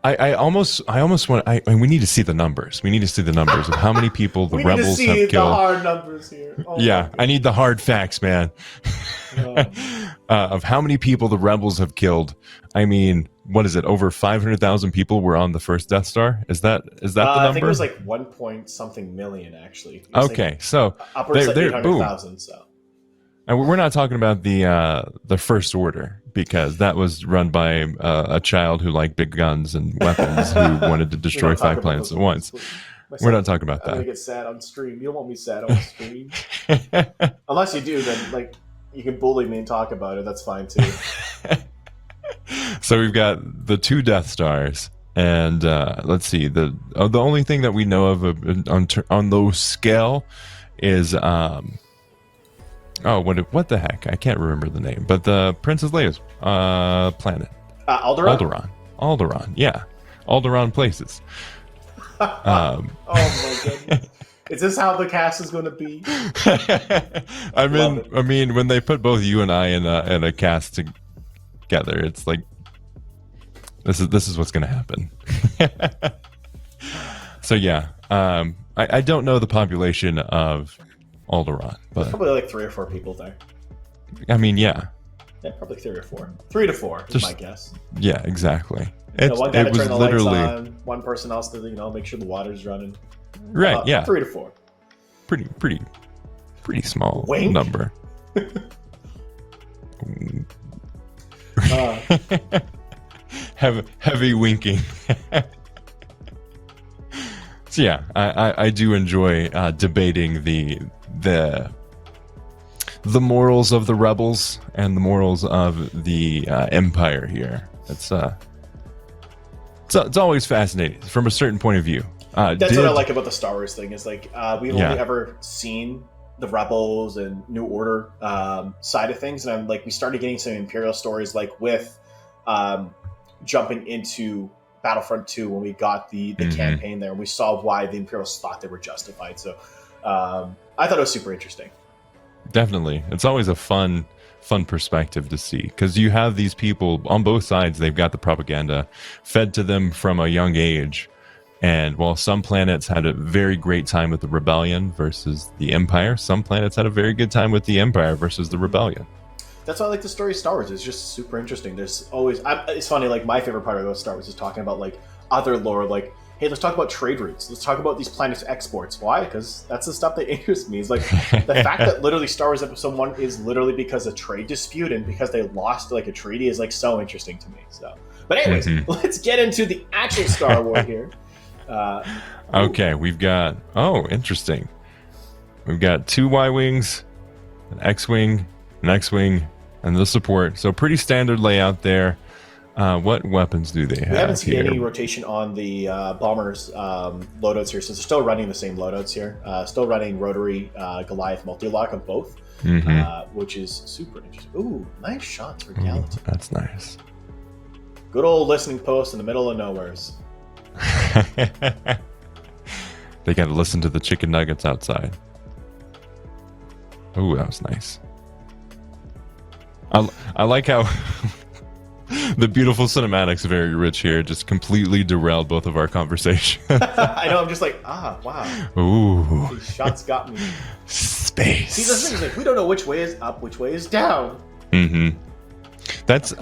I almost want. We need to see the numbers. We need to see the numbers of how many people the rebels have killed. The hard numbers here. Oh yeah, I need the hard facts, man. Of how many people the rebels have killed. I mean, what is it? Over 500,000 people were on the first Death Star. Is that the number? I think it was like 1 point something million actually. Okay, like so upwards of 800,000. So. And we're not talking about the First Order, because that was run by a child who liked big guns and weapons, who wanted to destroy 5 planets at once. We're not talking about that. I'm gonna get sad on stream. You don't want me sad on stream, unless you do. Then like you can bully me and talk about it. That's fine too. So we've got the 2 Death Stars, and let's see. The only thing that we know of on those scale is what the heck? I can't remember the name, but the Princess Leia's planet. Alderaan? Alderaan, yeah. Alderaan places. Oh my goodness. Is this how the cast is going to be? I mean, when they put both you and I in a cast together, it's like this is what's going to happen. So yeah, I don't know the population of Alderaan, but probably like 3 or 4 people there. I mean, yeah, probably 3 or 4, 3 to 4 is my guess. Yeah, exactly. One guy to turn the lights on, one person else to make sure the water's running. Right. Yeah. 3 to 4. Pretty small Wink? number. Heavy winking. So yeah, I do enjoy debating the morals of the rebels and the morals of the Empire here. It's always fascinating from a certain point of view. That's what I like about the Star Wars thing is like we've only ever seen the Rebels and New Order side of things, and we started getting some Imperial stories like with jumping into Battlefront 2 when we got the campaign there, and we saw why the Imperials thought they were justified. So I thought it was super interesting. Definitely. It's always a fun perspective to see, because you have these people on both sides. They've got the propaganda fed to them from a young age. And while some planets had a very great time with the Rebellion versus the Empire, some planets had a very good time with the Empire versus the Rebellion. That's why I like the story of Star Wars. It's just super interesting. There's always... it's funny, like, my favorite part about Star Wars is talking about, like, other lore. Like, hey, let's talk about trade routes. Let's talk about these planets' exports. Why? Because that's the stuff that interests me. It's like, the fact that literally Star Wars Episode 1 is literally because of a trade dispute and because they lost, like, a treaty is, like, so interesting to me. So, but anyways, let's get into the actual Star Wars here. Okay, we've got... Oh, interesting. We've got 2 Y-Wings, an X-Wing, an X-Wing, and the support. So pretty standard layout there. What weapons do they have? We haven't seen here? any rotation on the bombers loadouts here, since they're still running the same loadouts here. Still running rotary Goliath multi-lock on both, which is super interesting. Ooh, nice shots for Gallatin. That's nice. Good old listening post in the middle of nowheres. They got to listen to the chicken nuggets outside. Ooh, that was nice. I like how the beautiful cinematics, very rich here, just completely derailed both of our conversations. I know, I'm just like, wow. Ooh. These shots got me. Space. See, the thing is, like, we don't know which way is up, which way is down. That's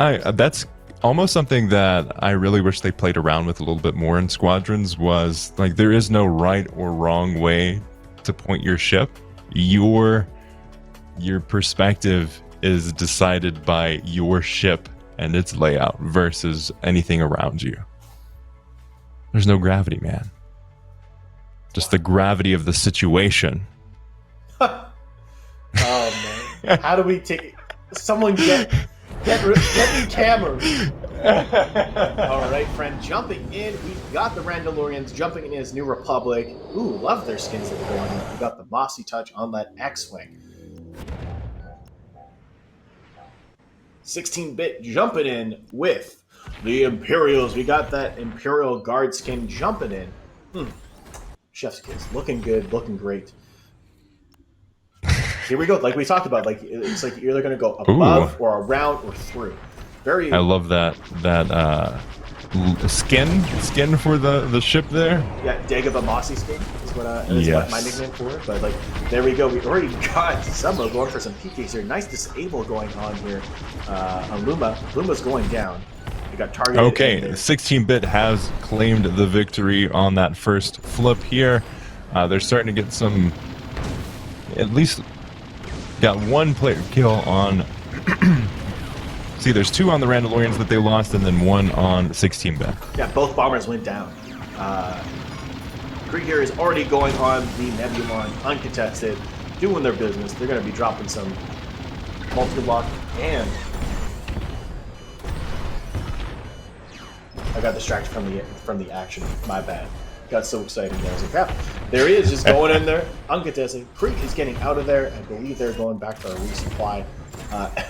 almost something that I really wish they played around with a little bit more in Squadrons, was like, there is no right or wrong way to point your ship. Your perspective is decided by your ship and its layout versus anything around you. There's no gravity, man. Just the gravity of the situation. Oh man, how do we take? Someone get me camera. All right, friend. Jumping in, we've got the Randolorians jumping in as New Republic. Ooh, love their skins that are going on. We got the mossy touch on that X-wing. 16-bit jumping in with the Imperials. We got that Imperial Guard skin jumping in. Chef's kiss. Looking good, looking great. Here we go. Like we talked about, like it's like you're either going to go above or around or through. Very. I love that skin for the ship there. Yeah, Dagobah Mossy skin is what my nickname for it. But like, there we go. We already got Summo going for some PKs here. Nice disable going on here on Luma. Luma's going down. We got targeted. Okay, 16-bit has claimed the victory on that first flip here. They're starting to get some, at least got one player kill on. See, there's 2 on the Randolorians that they lost, and then 1 on 16-bit. Yeah, both bombers went down. Krieg here is already going on the Nebulon, uncontested, doing their business. They're going to be dropping some multi-block, and I got distracted from the action. My bad. Got so excited there. I was like, yeah, there he is, just going in there, uncontested. Krieg is getting out of there. I believe they're going back for a resupply.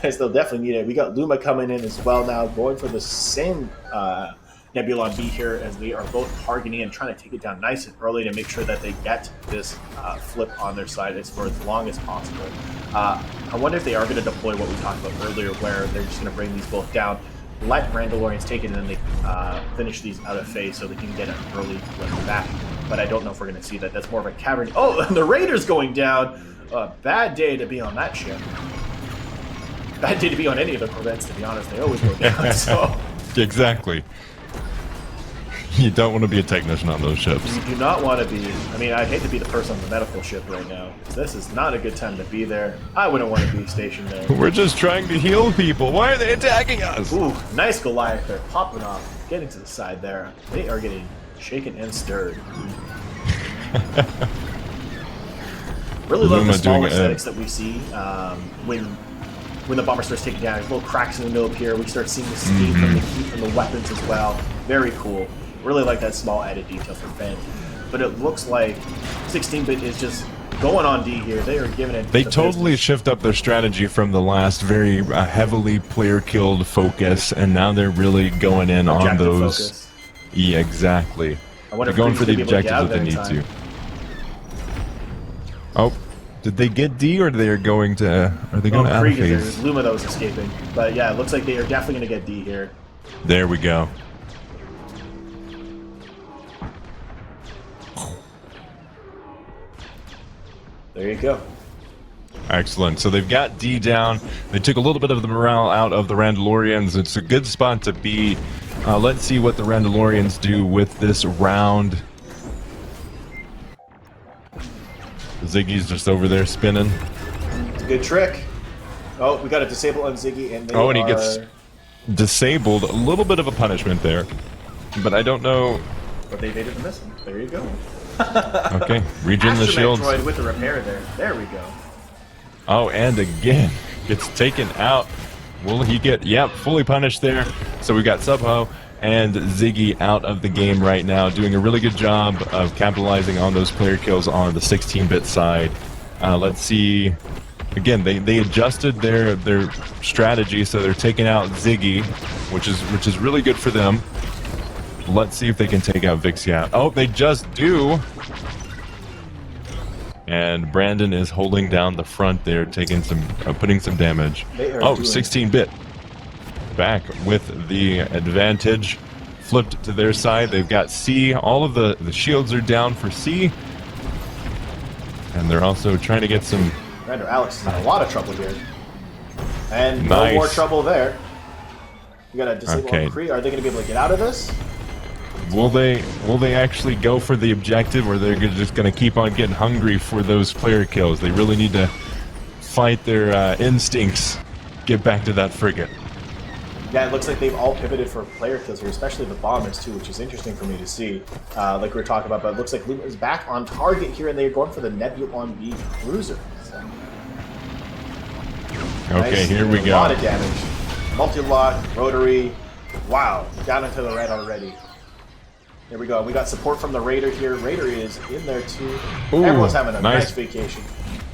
As they'll definitely need it. We got Luma coming in as well now, going for the same Nebulon B here, as they are both targeting and trying to take it down nice and early to make sure that they get this flip on their side for as long as possible. I wonder if they are going to deploy what we talked about earlier, where they're just going to bring these both down, let Randolorians take it, and then they finish these out of phase so they can get an early flip back. But I don't know if we're going to see that. That's more of a cavern. Oh, and the Raiders going down. Bad day to be on that ship. Bad day to be on any of the Corvettes, to be honest. They always go down, so... Exactly. You don't want to be a technician on those ships. You do not want to be... I mean, I'd hate to be the person on the medical ship right now. This is not a good time to be there. I wouldn't want to be stationed there. We're just trying to heal people. Why are they attacking us? Ooh, nice Goliath there. Popping off. Getting to the side there. They are getting shaken and stirred. Really love the small aesthetics that we see when the bomber starts taking damage. Little cracks in the middle up here. We start seeing the steam from the heat from the weapons as well. Very cool. Really like that small added detail from Ben. But it looks like 16-bit is just going on D here. They are giving it. They totally shift up their strategy from the last very heavily player-killed focus, and now they're really going in on those. Focus. Yeah, exactly. They're going for the objectives that they need to. Oh. Did they get D, or are they going to out of phase? There's Luma that was escaping. But yeah, it looks like they are definitely going to get D here. There we go. There you go. Excellent. So they've got D down. They took a little bit of the morale out of the Randolorians. It's a good spot to be. Let's see what the Randolorians do with this round. Ziggy's just over there spinning. It's a good trick. Oh, we got a disable on Ziggy, and and he gets disabled. A little bit of a punishment there, but I don't know. But they evaded the missile. There you go. Okay, regen the shields. Droid with the repair there. There we go. Oh, and again, gets taken out. Will he get? Yep, fully punished there. So we got Subho and Ziggy out of the game right now, doing a really good job of capitalizing on those player kills on the 16-bit side. Let's see. Again, they adjusted their strategy, so they're taking out Ziggy, which is really good for them. Let's see if they can take out Vixia. Oh, they just do. And Brandon is holding down the front there, taking some, putting some damage. Oh, 16-bit. Back with the advantage. Flipped to their side. They've got C. All of the shields are down for C. And they're also trying to get some... Commander Alex is in a lot of trouble here. And no more trouble there. You got to disable Kree. Are they going to be able to get out of this? Will they actually go for the objective, or they're just going to keep on getting hungry for those player kills? They really need to fight their instincts, get back to that frigate. Yeah, it looks like they've all pivoted for player kills here, especially the bombers too, which is interesting for me to see, like we were talking about. But it looks like Luma is back on target here, and they're going for the Nebulon B cruiser. So. Okay, here we go. A lot of damage. Multi-lock, rotary. Wow, down into the red already. There we go. We got support from the Raider here. Raider is in there too. Ooh, everyone's having a nice vacation.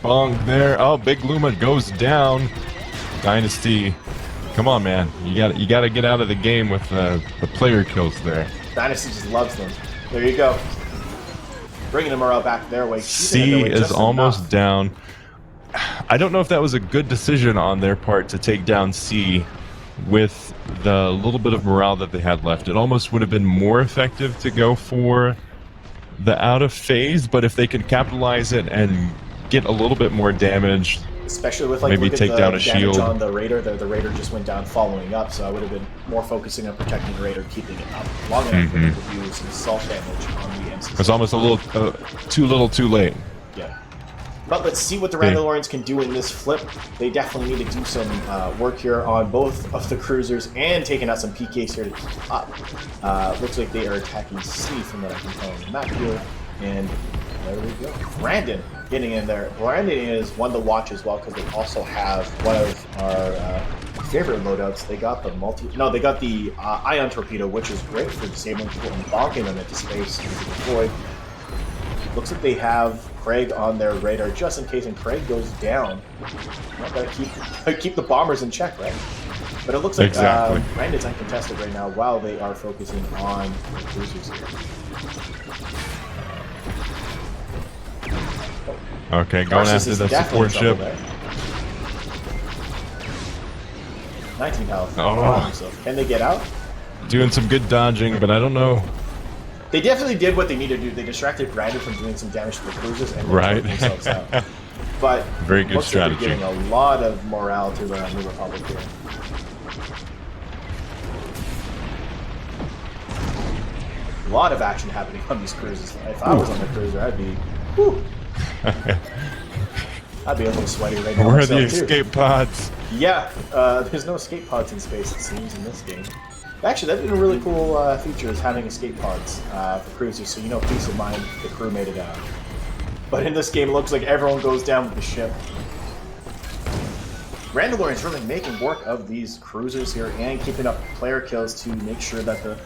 Bonk there. Oh, Big Luma goes down. Dynasty. Come on, man. You got to get out of the game with the player kills there. Dynasty just loves them. There you go. Bringing the morale back their way. C is almost down. I don't know if that was a good decision on their part to take down C with the little bit of morale that they had left. It almost would have been more effective to go for the out of phase, but if they could capitalize it and get a little bit more damage, especially with like maybe take down a shield on the Raider. The Raider just went down following up, so I would have been more focusing on protecting the Raider, keeping it up long enough for them to do some assault damage on the MC. It's almost a little too late. Yeah. But let's see what the Randolorians can do in this flip. They definitely need to do some work here on both of the cruisers and taking out some PKs here to keep up. Looks like they are attacking C from what I can tell on the map here. And there we go. Brandon getting in there. Brandon is one to watch as well because they also have one of our favorite loadouts. They got the ion torpedo, which is great for disabling people and bonking them into space and deployed. Looks like they have Craig on their radar just in case, and Craig goes down. Not gotta keep the bombers in check, right? But it looks like Brandon's uncontested right now while they are focusing on the cruisers here. Okay, going after the support ship. 19 health. Oh. So can they get out? Doing some good dodging, but I don't know. They definitely did what they needed to do. They distracted Brandon from doing some damage to the cruisers and right. themselves out. But very good strategy. Like getting a lot of morale to the New Republic here. A lot of action happening on these cruisers. If I was on the cruiser, I'd be, whew. I'd be a little sweaty right now. Where are the escape pods? Yeah, there's no escape pods in space, it seems, in this game. Actually, that's been a really cool feature, is having escape pods for cruisers, so you know, peace of mind, the crew made it out. But in this game, it looks like everyone goes down with the ship. Randolorians really making work of these cruisers here and keeping up player kills to make sure that the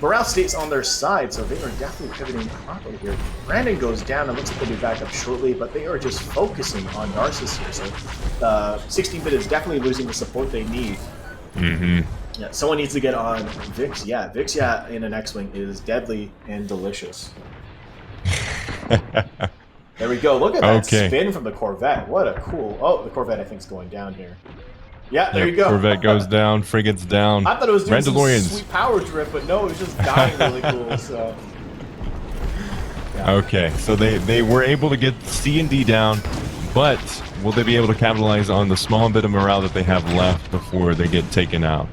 morale stays on their side, so they are definitely pivoting properly here. Brandon goes down, it looks like they'll be back up shortly, but they are just focusing on Narcissus here, so 16-bit is definitely losing the support they need. Yeah, someone needs to get on Vix. Yeah, Vix, in an X-Wing is deadly and delicious. There we go. Look at that spin from the Corvette. What a cool... Oh, the Corvette, I think, is going down here. Yeah, there you go. Corvette goes down, frigate's down. I thought it was doing some sweet power drift, but no, it was just dying really cool, so... Yeah. Okay, so they were able to get C and D down, but will they be able to capitalize on the small bit of morale that they have left before they get taken out?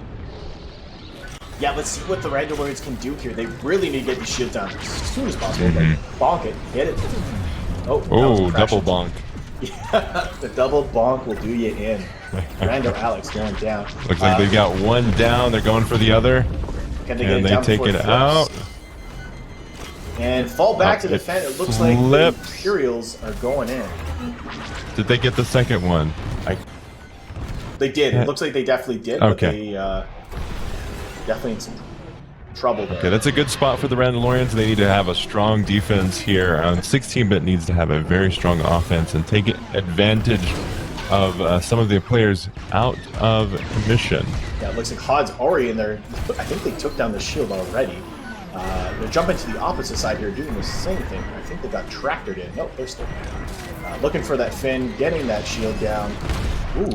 Yeah, let's see what the Randolorians can do here. They really need to get these shields down as soon as possible. Like, bonk it, hit it. Oh, double bonk. Yeah, the double bonk will do you in. Rando Alex going down. Looks like they got one down. They're going for the other. Can they get it down take it out. And fall back to defend. It looks like the Imperials are going in. Did they get the second one? They did. It looks like they definitely did. Okay. But they definitely in some trouble there. Okay, that's a good spot for the Randolorians. They need to have a strong defense here. 16-bit needs to have a very strong offense and take advantage of some of the players out of commission. Yeah, it looks like Hod's already in there. I think they took down the shield already. They're jumping to the opposite side here, doing the same thing. I think they got tractored in. Nope, they're still looking for that fin, getting that shield down.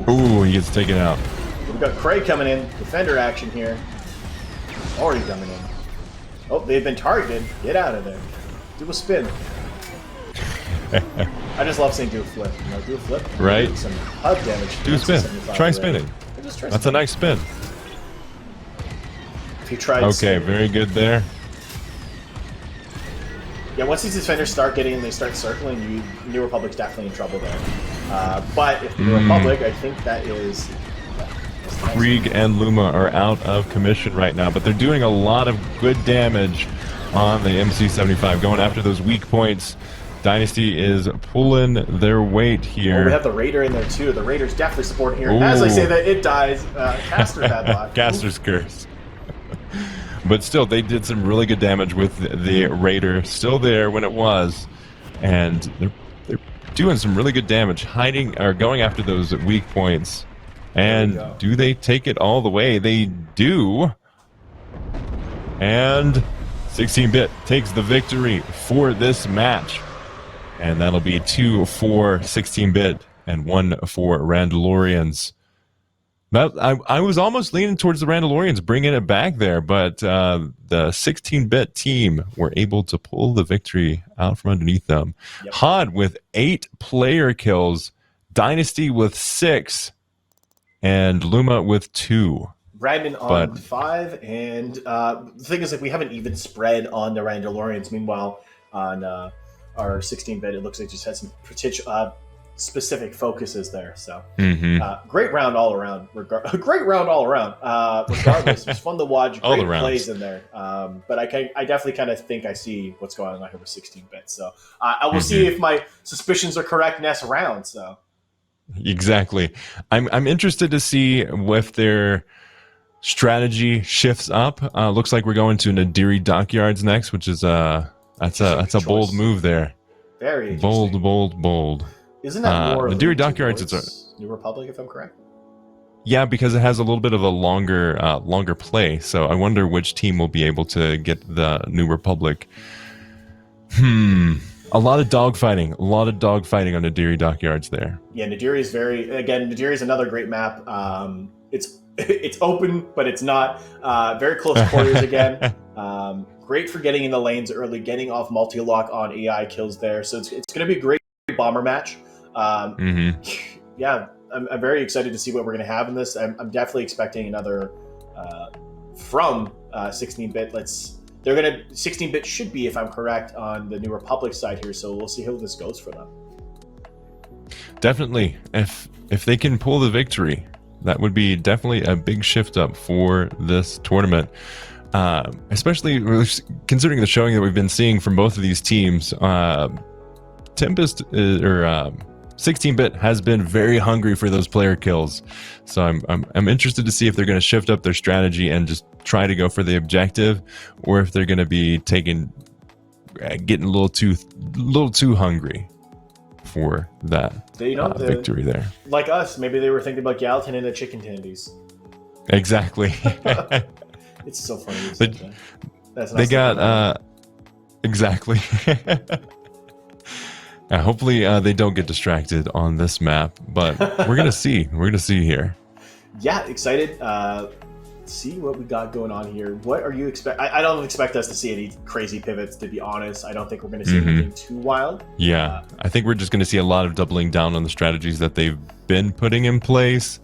Ooh, he gets taken out. We've got Craig coming in. Defender action here. Already coming in. Oh, they've been targeted. Get out of there. Do a spin. I just love saying do a flip. You know, do a flip. Right. Do some HUD damage. Do a spin. Try spinning. That's a nice spin. If you try. Okay, very good there. Yeah, once these defenders start getting in, they start circling, New Republic's definitely in trouble there. But if the New Republic, I think that is... Krieg and Luma are out of commission right now, but they're doing a lot of good damage on the MC-75, going after those weak points Dynasty is pulling their weight here. Oh, we have the Raider in there too. The Raider's definitely supporting here. Ooh. As I say that, it dies. Caster bad luck. Caster's curse. But still, they did some really good damage with the Raider. Still there when it was. And they're doing some really good damage, hiding or going after those weak points. And do they take it all the way? They do. And 16-bit takes the victory for this match. And that'll be 2 for 16-bit and 1 for Randolorians. I was almost leaning towards the Randolorians bringing it back there, but the 16-bit team were able to pull the victory out from underneath them. Yep. HOD with 8 player kills, Dynasty with 6, and Luma with 2. Brandon on 5, and the thing is, like, we haven't even spread on the Randolorians. Meanwhile, on our 16-bit, it looks like just had some potential specific focuses there. So great round all around. Great round all around. Regardless, it was fun to watch. Great plays in there. But I definitely kind of think I see what's going on here with 16-bit. So I will see if my suspicions are correct next round. So exactly, I'm interested to see if their strategy shifts up. Looks like we're going to Nadiri Dockyards next, which is that's a bold move there. Very bold. Isn't that more Nadiri Dockyards? It's New Republic, if I'm correct. Yeah, because it has a little bit of a longer play. So I wonder which team will be able to get the New Republic. A lot of dogfighting on Nadiri Dockyards there. Yeah, Nadiri is another great map. It's open, but it's not. Very close quarters again. Great for getting in the lanes early, getting off multi-lock on AI kills there. So it's going to be a great bomber match. Yeah, I'm very excited to see what we're going to have in this. I'm definitely expecting another from 16-bit. 16-bit should be, if I'm correct, on the New Republic side here. So we'll see how this goes for them. Definitely, if they can pull the victory, that would be definitely a big shift up for this tournament. Especially considering the showing that we've been seeing from both of these teams. Tempest or 16-bit has been very hungry for those player kills, so I'm interested to see if they're going to shift up their strategy and just try to go for the objective, or if they're going to be getting a little too hungry for that victory there. Like us, maybe they were thinking about Gallatin and the chicken tendies. Exactly. It's so funny. They got exactly. Hopefully they don't get distracted on this map, but we're gonna see. We're gonna see here. Yeah, excited. See what we got going on here. What are you expect? I don't expect us to see any crazy pivots. To be honest, I don't think we're gonna see anything too wild. Yeah, I think we're just gonna see a lot of doubling down on the strategies that they've been putting in place.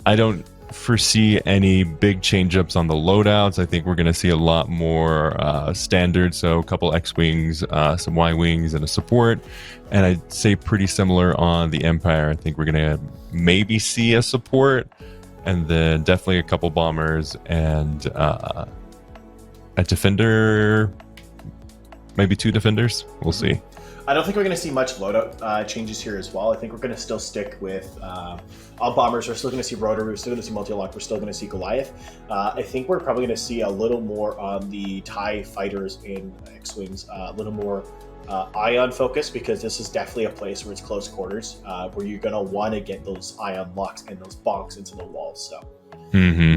I don't foresee any big change-ups on the loadouts. I think we're going to see a lot more standard, so a couple X-Wings, some Y-Wings, and a support. And I'd say pretty similar on the Empire. I think we're going to maybe see a support, and then definitely a couple bombers, and a defender, maybe 2 defenders. We'll see. I don't think we're going to see much loadout changes here as well. I think we're going to still stick with all bombers. We're still going to see Rotor. We're still going to see multi-lock. We're still going to see Goliath. I think we're probably going to see a little more on the TIE fighters and X-Wings, a little more ion focus, because this is definitely a place where it's close quarters, where you're going to want to get those ion locks and those bonks into the walls. So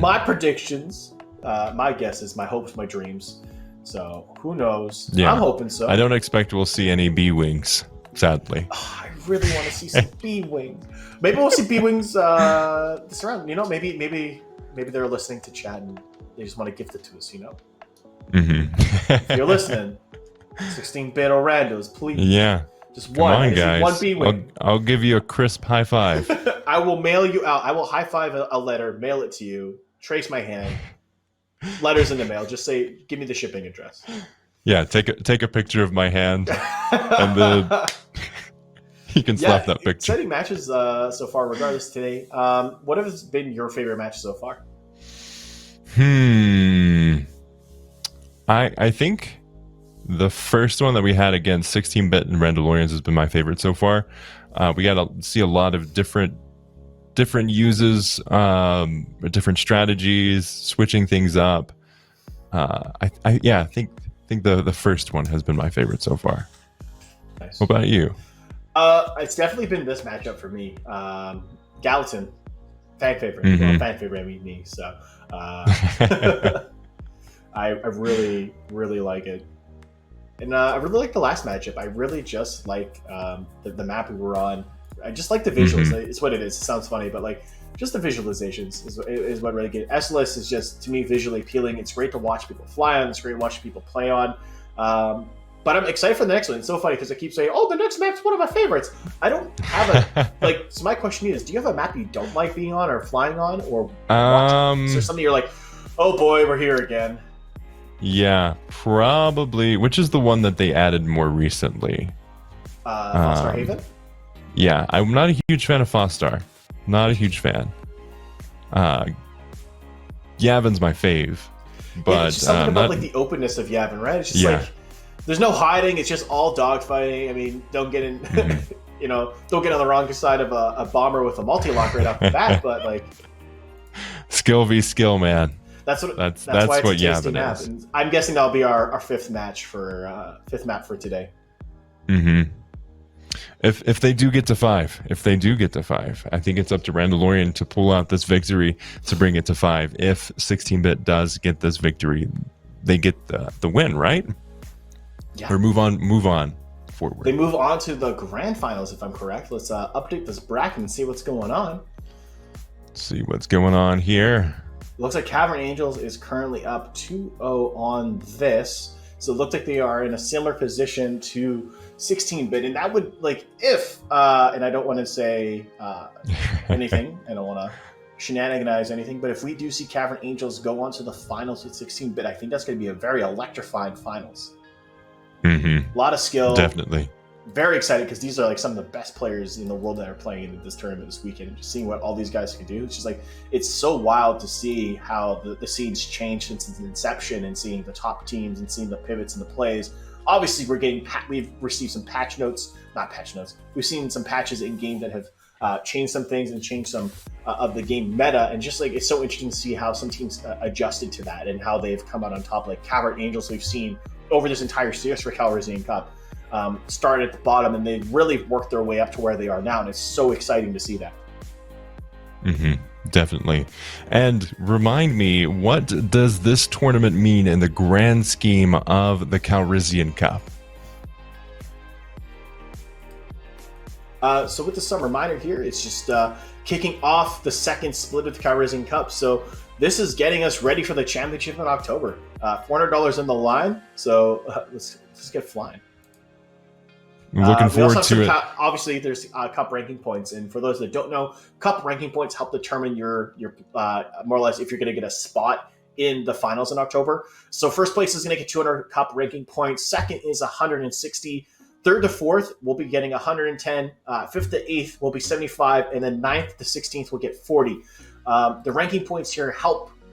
my predictions, my guesses, my hopes, my dreams. So who knows? Yeah. I'm hoping so. I don't expect we'll see any B-Wings, sadly. Oh, I really want to see some B-Wings. Maybe we'll see B-Wings this round. You know, maybe they're listening to chat and they just want to gift it to us, you know? If you're listening, 16-bit or randos, please. Yeah. Just one. Come on, guys. One B-Wing. I'll give you a crisp high five. I will mail you out. I will high five a letter, mail it to you, trace my hand. Letters in the mail. Just say, give me the shipping address. Yeah, take a picture of my hand, and then you can slap that picture. Exciting matches so far, regardless today. What has been your favorite match so far? I think The first one that we had against 16-bit and Randolorians has been my favorite so far. We got to see a lot of different uses, different strategies, switching things up. I think the first one has been my favorite so far. Nice. What about you? It's definitely been this matchup for me. Gallatin, fan favorite. Mm-hmm. Well, fan favorite, I mean me. So I really, really like it. And I really like the last matchup. I really just like the map we were on. I just like the visuals. Mm-hmm. It's what it is. It sounds funny, but like just the visualizations is what really good. SLS is just, to me, visually appealing. It's great to watch people fly on. It's great watching people play on. But I'm excited for the next one. It's so funny because I keep saying, "Oh, the next map's one of my favorites." I don't have a like. So my question is, do you have a map you don't like being on or flying on or watching? Is there something you're like, "Oh boy, we're here again"? Yeah, probably. Which is the one that they added more recently? Foster Haven? Yeah, I'm not a huge fan of Fostar. Not a huge fan. Yavin's my fave. But yeah, it's just something about like the openness of Yavin, right? It's just like there's no hiding. It's just all dogfighting. I mean, don't get in, don't get on the wrong side of a bomber with a multi-lock right off the bat. But like, skill v skill, man. That's what why it's what a tasty Yavin map. is. And I'm guessing that'll be our fifth map for today. Mm-hmm. If they do get to 5, I think it's up to Randolorian to pull out this victory to bring it to 5. If 16-bit does get this victory, they get the win, right? Yeah. Or move on forward. They move on to the grand finals, if I'm correct. Let's update this bracket and see what's going on. Let's see what's going on here. Looks like Cavern Angels is currently up 2-0 on this. So it looks like they are in a similar position to 16-bit. And that would, like, if, and I don't want to say anything. I don't want to shenaniganize anything. But if we do see Cavern Angels go on to the finals with 16-bit, I think that's going to be a very electrifying finals. Mm-hmm. A lot of skill. Definitely. Very excited because these are like some of the best players in the world that are playing in this tournament this weekend. And just seeing what all these guys can do, it's just like it's so wild to see how the scene's changed since its inception, and seeing the top teams and seeing the pivots and the plays. Obviously, we've received some we've seen some patches in game that have changed some things and changed some of the game meta, and just like it's so interesting to see how some teams adjusted to that and how they've come out on top. Like Cavern Angels, we've seen over this entire series for Calrissian Cup. Started at the bottom, and they really worked their way up to where they are now, and it's so exciting to see that. Mm-hmm. Definitely. And remind me, what does this tournament mean in the grand scheme of the Calrissian Cup? So with some reminder here, it's just kicking off the second split of the Calrissian Cup. So this is getting us ready for the championship in October. $400 in the line, so let's get flying. Looking forward to it. Obviously, there's cup ranking points, and for those that don't know, cup ranking points help determine your more or less if you're going to get a spot in the finals in October. So first place is going to get 200 cup ranking points. Second is 160. Third to fourth will be getting 110. Fifth to eighth will be 75, and then ninth to 16th will get 40. The ranking points here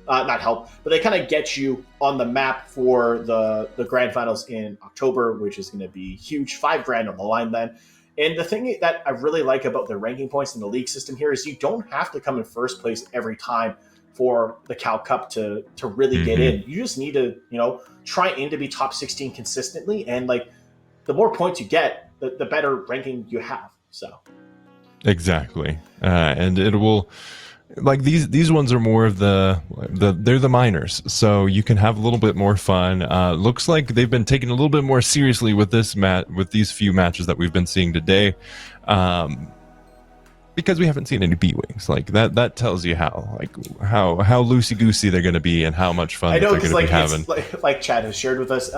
not help, but they kind of get you on the map for the grand finals in October, which is going to be huge. $5,000 on the line then. And the thing that I really like about the ranking points in the league system here is you don't have to come in first place every time for the Cal Cup to really get in. You just need to, try in to be top 16 consistently. And like the more points you get, the better ranking you have. So exactly. And it will, like these ones are more of they're the minors, so you can have a little bit more fun. Looks like they've been taken a little bit more seriously with with these few matches that we've been seeing today, because we haven't seen any B-wings. Like that tells you how loosey goosey they're going to be and how much fun they're going to be having. Like Chad has shared with us.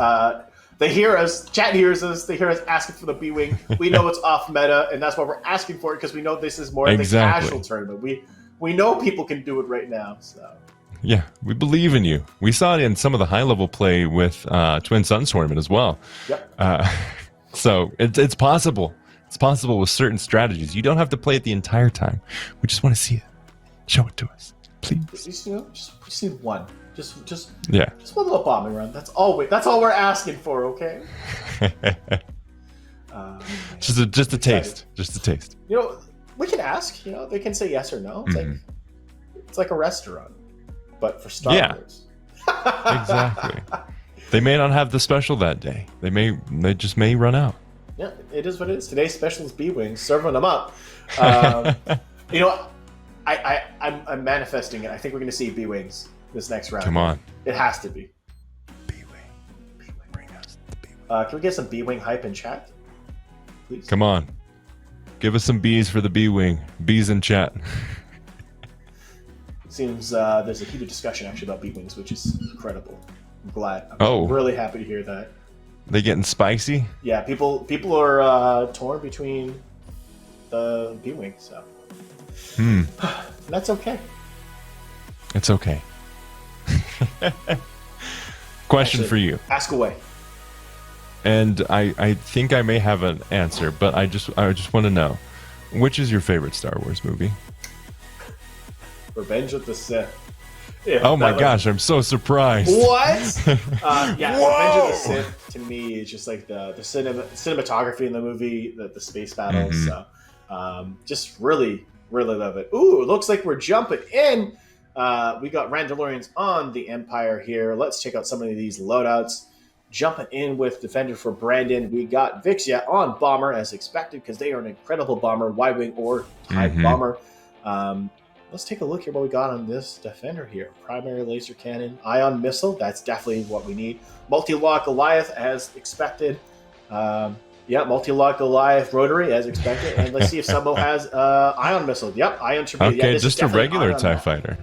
They hear us. Chat hears us. They hear us asking for the B-wing. We know it's off meta, and that's why we're asking for it, because we know this is more of the casual tournament. We know people can do it right now. So yeah, we believe in you. We saw it in some of the high-level play with Twin Suns tournament as well. Yep. So it's possible. It's possible with certain strategies. You don't have to play it the entire time. We just want to see it. Show it to us, please. Just need one. Just Yeah. Just one little bombing run. That's all we're asking for, okay? Just a taste. Just a taste. We can ask. They can say yes or no. It's like a restaurant, but for Star Wars. Exactly. They may not have the special that day. They just may run out. Yeah, it is what it is. Today's special is B-Wings, serving them up. I'm manifesting it. I think we're going to see B-Wings this next round. Come on. It has to be. B-Wing. Bring us the B-Wing. Can we get some B-Wing hype in chat? Please? Come on. Give us some B's for the B-Wing. B's in chat. Seems there's a heated discussion actually about B-Wings, which is incredible. I'm glad. I'm really happy to hear that. They getting spicy? Yeah, people are torn between the B-Wings, so. That's okay. It's okay. Question for you. Ask away. And I think I may have an answer, but I just want to know, which is your favorite Star Wars movie? Revenge of the Sith. Oh my gosh, I'm so surprised. What? Yeah, Revenge of the Sith to me is just like the cinematography in the movie, the space battles. So, just really, really love it. Ooh, it looks like we're jumping in. We got Randolorians on the Empire here. Let's check out some of these loadouts. Jumping in with Defender for Brandon. We got Vixia on Bomber as expected because they are an incredible bomber, Y-Wing or TIE bomber. Let's take a look here what we got on this Defender here. Primary laser cannon, ion missile. That's definitely what we need. Multi-lock Goliath as expected. Multi-lock Goliath rotary as expected. And let's see if Sumbo has ion missile. Yep, ion torpedo. Okay, just a regular TIE fighter.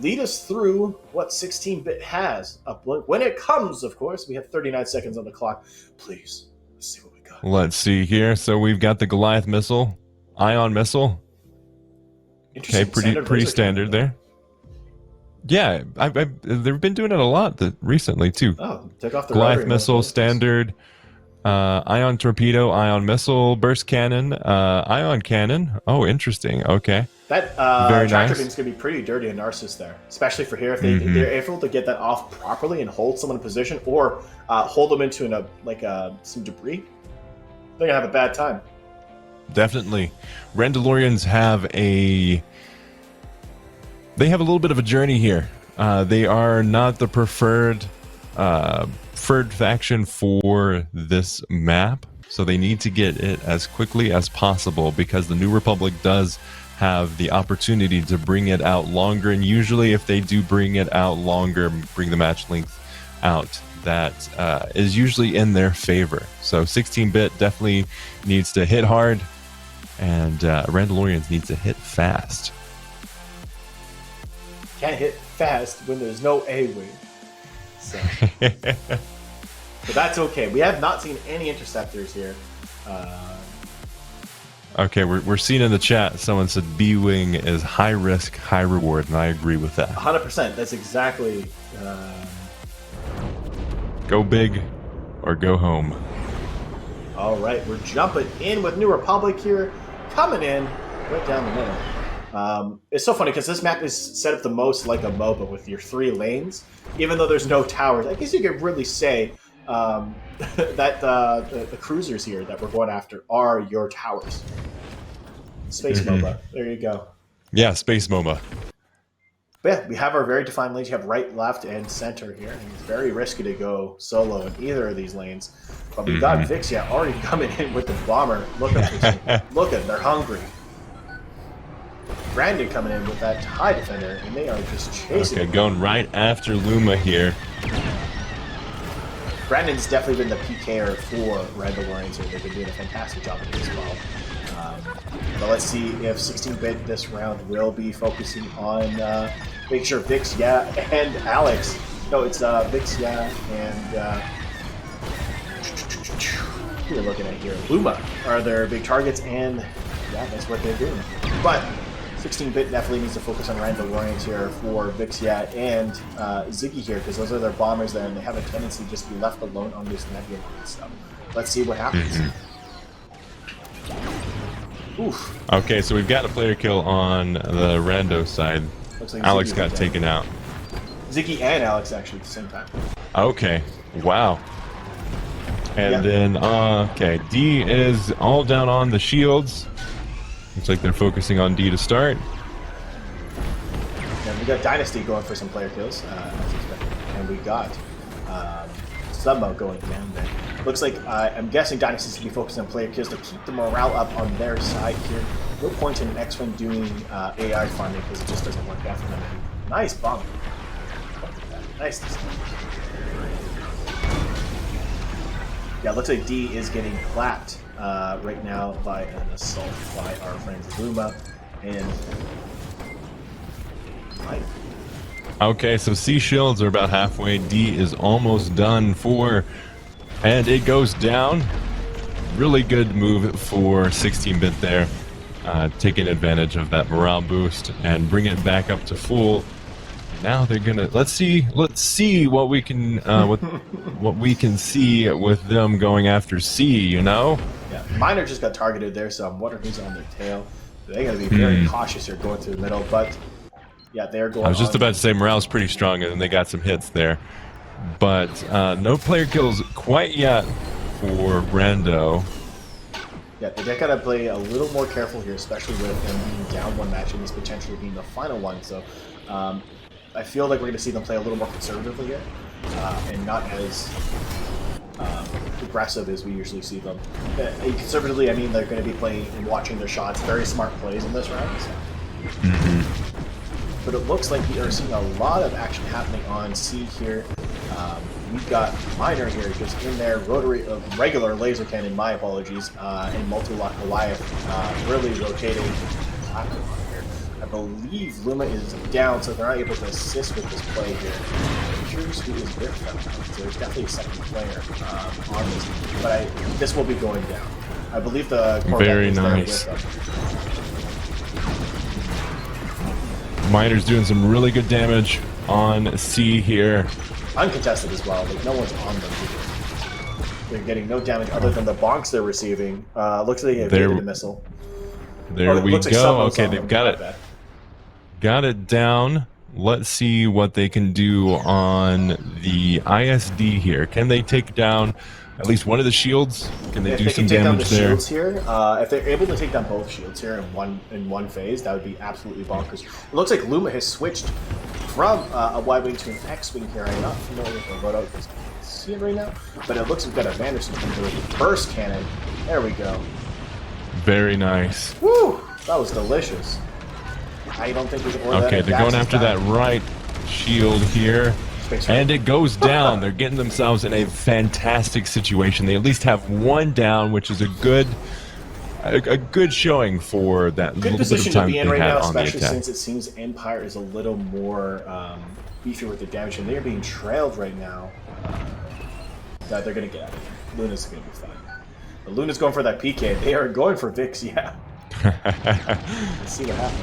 Lead us through what 16-bit has. When it comes, of course. We have 39 seconds on the clock. Please, let's see what we got. Let's see here. So we've got the Goliath missile, ion missile. Okay, pretty standard there. Yeah, they've been doing it a lot recently too. Oh, took off the Goliath missile, standard, ion torpedo, ion missile, burst cannon, ion cannon. Oh, interesting. Okay. That tractor beam's going to be pretty dirty in Narcissus there, especially for here. If they're able to get that off properly and hold someone in position or hold them into some debris, they're going to have a bad time. Definitely. Randolorians have a little bit of a journey here. They are not the preferred faction for this map, so they need to get it as quickly as possible because the New Republic does have the opportunity to bring it out longer, and usually if they do bring it out longer, bring the match length out, that is usually in their favor. So 16-bit definitely needs to hit hard, and Randolorians need to hit fast. Can't hit fast when there's no A-wing. So. But that's okay. We have not seen any interceptors here. Okay, we're seeing in the chat, someone said B-Wing is high risk, high reward, and I agree with that. 100%. That's exactly... Go big or go home. All right, we're jumping in with New Republic here, coming in right down the middle. It's so funny because this map is set up the most like a MOBA with your 3 lanes, even though there's no towers. I guess you could really say that the cruisers here that we're going after are your towers. Space MOBA. There you go. Yeah, Space MOBA. But yeah, we have our very defined lanes. You have right, left, and center here. And it's very risky to go solo in either of these lanes. But we got Vixia already coming in with the bomber. Look at they're hungry. Brandon coming in with that TIE Defender, and they are just chasing. Okay, going right after Luma here. Brandon's definitely been the PKer for Randolorians here. They've been doing a fantastic job of it as well. But let's see if 16-bit this round will be focusing on making sure Vixia and Alex. No, it's Vixia and who are we looking at here? Luma are their big targets, and yeah, that's what they're doing. But 16-bit definitely needs to focus on Randolorians here for Vixia and Ziggy here, because those are their bombers there, and they have a tendency to just be left alone on this nebula. So let's see what happens. Oof. Okay, so we've got a player kill on the Rando side. Looks like Alex Ziggy got went taken down. out. Ziggy and Alex actually at the same time. Okay. Wow. And Yeah. then, okay, D is all down on the shields. Looks like they're focusing on D to start. And we got Dynasty going for some player kills, as expected. And we got Submo going down there. Looks like, I'm guessing Dynasty's going to be focusing on player kills to keep the morale up on their side here. No point in X-Wing doing AI farming because it just doesn't work out for them. Nice bump. Nice. Yeah, it looks like D is getting clapped right now by an assault by our friend Luma and Mike. Okay, so C shields are about halfway. D is almost done for, and it goes down. Really good move for 16-bit there, taking advantage of that morale boost and bring it back up to full. Now they're gonna let's see what we can what we can see with them going after C. You know. Yeah, Miner just got targeted there, so I'm wondering who's on their tail. They gotta be very cautious here going through the middle, but. Yeah, they're going. I was just about to say morale's pretty strong, and they got some hits there, but no player kills quite yet for Rando. Yeah, they gotta play a little more careful here, especially with them being down one match and this potentially being the final one. So, I feel like we're gonna see them play a little more conservatively here, and not as aggressive as we usually see them. Conservatively, I mean they're gonna be playing and watching their shots. Very smart plays in this round. So. But it looks like we are seeing a lot of action happening on C here. We've got Miner here just in there, regular laser cannon, my apologies, and multi-lock Goliath really rotating here. I believe Luma is down, so they're not able to assist with this play here. I'm curious who is with them. So there's definitely a second player on this, but this will be going down. I believe the Corvette is there with them. Miner's doing some really good damage on C here. Uncontested as well, like no one's on them. They're getting no damage other than the bonks they're receiving. Looks like they evaded a missile. There we go. Okay, they've got it. Got it down. Let's see what they can do on the ISD here. Can they take down at least one of the shields? Can they do some damage there? Shields here, if they're able to take down both shields here in one phase, that would be absolutely bonkers. It looks like Luma has switched from a Y-wing to an X-wing here. I'm not familiar with the loadout because I can't see it right now, but it looks like we've got a Vanderson with the burst cannon. There we go. Very nice. Woo! That was delicious. I don't think we can order that. Okay, they're going after that right shield here. And it goes down. They're getting themselves in a fantastic situation. They at least have one down, which is a good showing for that good little position bit of time to be in they right had now, on the especially attack. since it seems Empire is a little more beefier with the damage, and they are being trailed right now. They're going to get out of here. Luna's going to be fine. But Luna's going for that PK. They are going for Vix, yeah. Let's see what happens.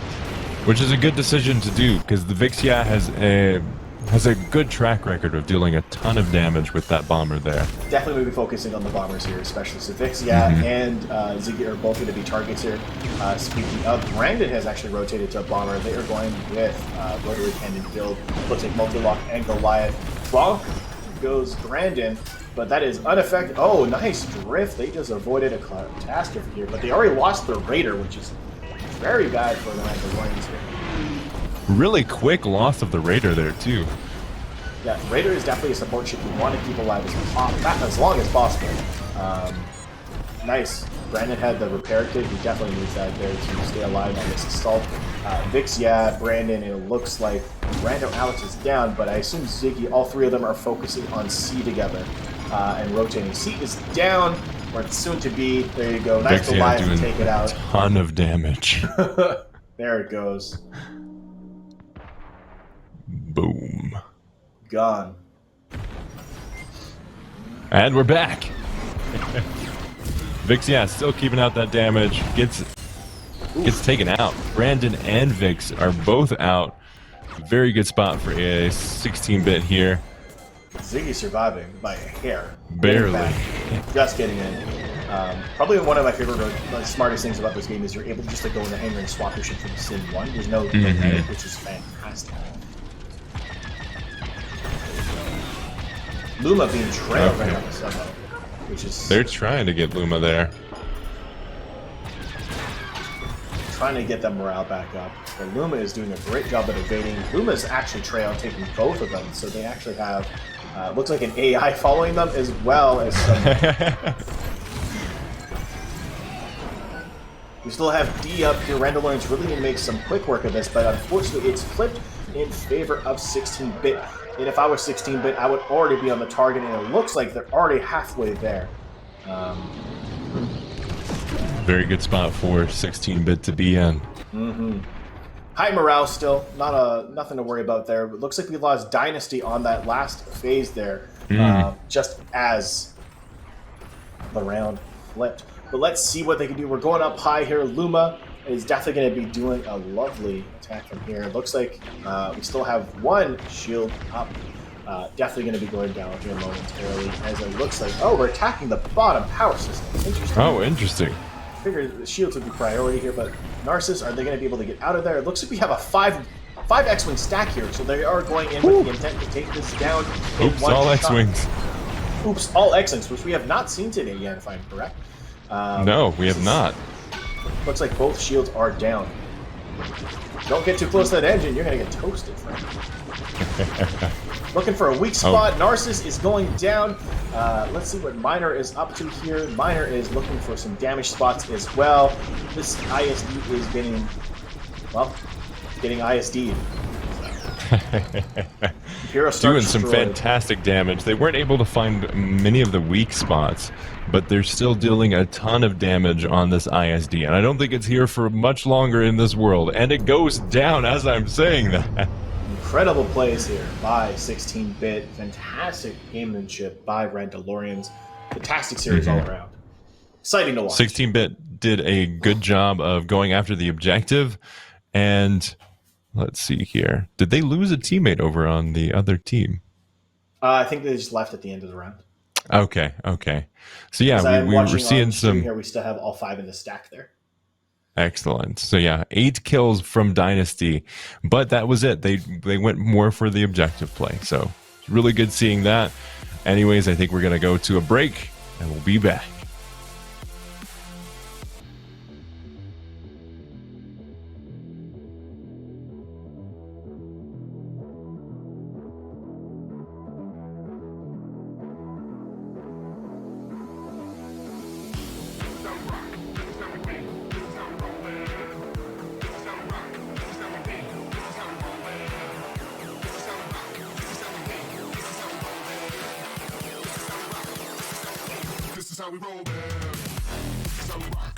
Which is a good decision to do, because the Vixia has a good track record of dealing a ton of damage with that bomber there. Definitely we'll be focusing on the bombers here, especially so Vixia and Ziggy are both going to be targets here. Speaking of, Brandon has actually rotated to a bomber. They are going with rotary cannon build. Looks like multi-lock and Goliath. Bonk goes Brandon, but that is unaffected. Oh, nice drift. They just avoided a catastrophe here, but they already lost their Raider, which is very bad for the RANDOLORIANS here. Really quick loss of the Raider there, too. Yeah, Raider is definitely a support ship you want to keep alive as long as possible. Nice. Brandon had the repair kit. He definitely needs that there to stay alive on this assault. Vix, yeah, Brandon, it looks like Rando Alex is down, but I assume Ziggy, all three of them are focusing on C together and rotating. C is down, or it's soon to be. There you go. Nice Goliath to take it out. A ton of damage. There it goes. Boom. Gone. And we're back. Vix, yeah, still keeping out that damage. Gets taken out. Brandon and Vix are both out. Very good spot for a 16-bit here. Ziggy surviving by a hair. Barely. Just getting in. Probably one of my favorite, smartest things about this game is you're able just to go in the hangar and swap your ship from Sim 1. There's no delay, which is fantastic. Luma being trailed right on the sub, which is... They're trying to get Luma there. Trying to get that morale back up. But Luma is doing a great job at evading. Luma's actually taking both of them, so they actually have, looks like an AI following them as well as some... We still have D up here. Randolorians really need to make some quick work of this, but unfortunately it's flipped in favor of 16-bit. And if I was 16-bit, I would already be on the target, and it looks like they're already halfway there. Very good spot for 16-bit to be in. High morale still, nothing to worry about there. It looks like we lost Dynasty on that last phase there, just as the round flipped. But let's see what they can do. We're going up high here. Luma is definitely going to be doing a lovely attack from here. It looks like we still have one shield up. Definitely going to be going down here momentarily, as it looks like... Oh, we're attacking the bottom power system. Interesting. Oh, interesting. I figured the shields would be priority here, but Narcissus, are they going to be able to get out of there? It looks like we have a 5 X-Wing stack here, so they are going in with the intent to take this down in Oops, one all shot. X-Wings. Oops, all X-Wings, which we have not seen today yet, if I'm correct. No, we have not. Looks like both shields are down. Don't get too close to that engine, you're going to get toasted, friend. Looking for a weak spot. Narcissus is going down. Let's see what Miner is up to here. Miner is looking for some damage spots as well. This ISD is getting, well, getting ISD'd. Doing some fantastic damage. They weren't able to find many of the weak spots, but they're still dealing a ton of damage on this ISD, and I don't think it's here for much longer in this world, and it goes down as I'm saying that. Incredible plays here by 16-bit. Fantastic gamemanship by Randolorians. Fantastic series all around. Exciting to watch. 16-bit did a good job of going after the objective, and let's see here. Did they lose a teammate over on the other team? I think they just left at the end of the round. Okay. So yeah, we were seeing some... Here we still have all 5 in the stack there. Excellent. So yeah, 8 kills from Dynasty, but that was it. They went more for the objective play. So it's really good seeing that. Anyways, I think we're going to go to a break, and we'll be back. This is how we roll, man. This is how we rock.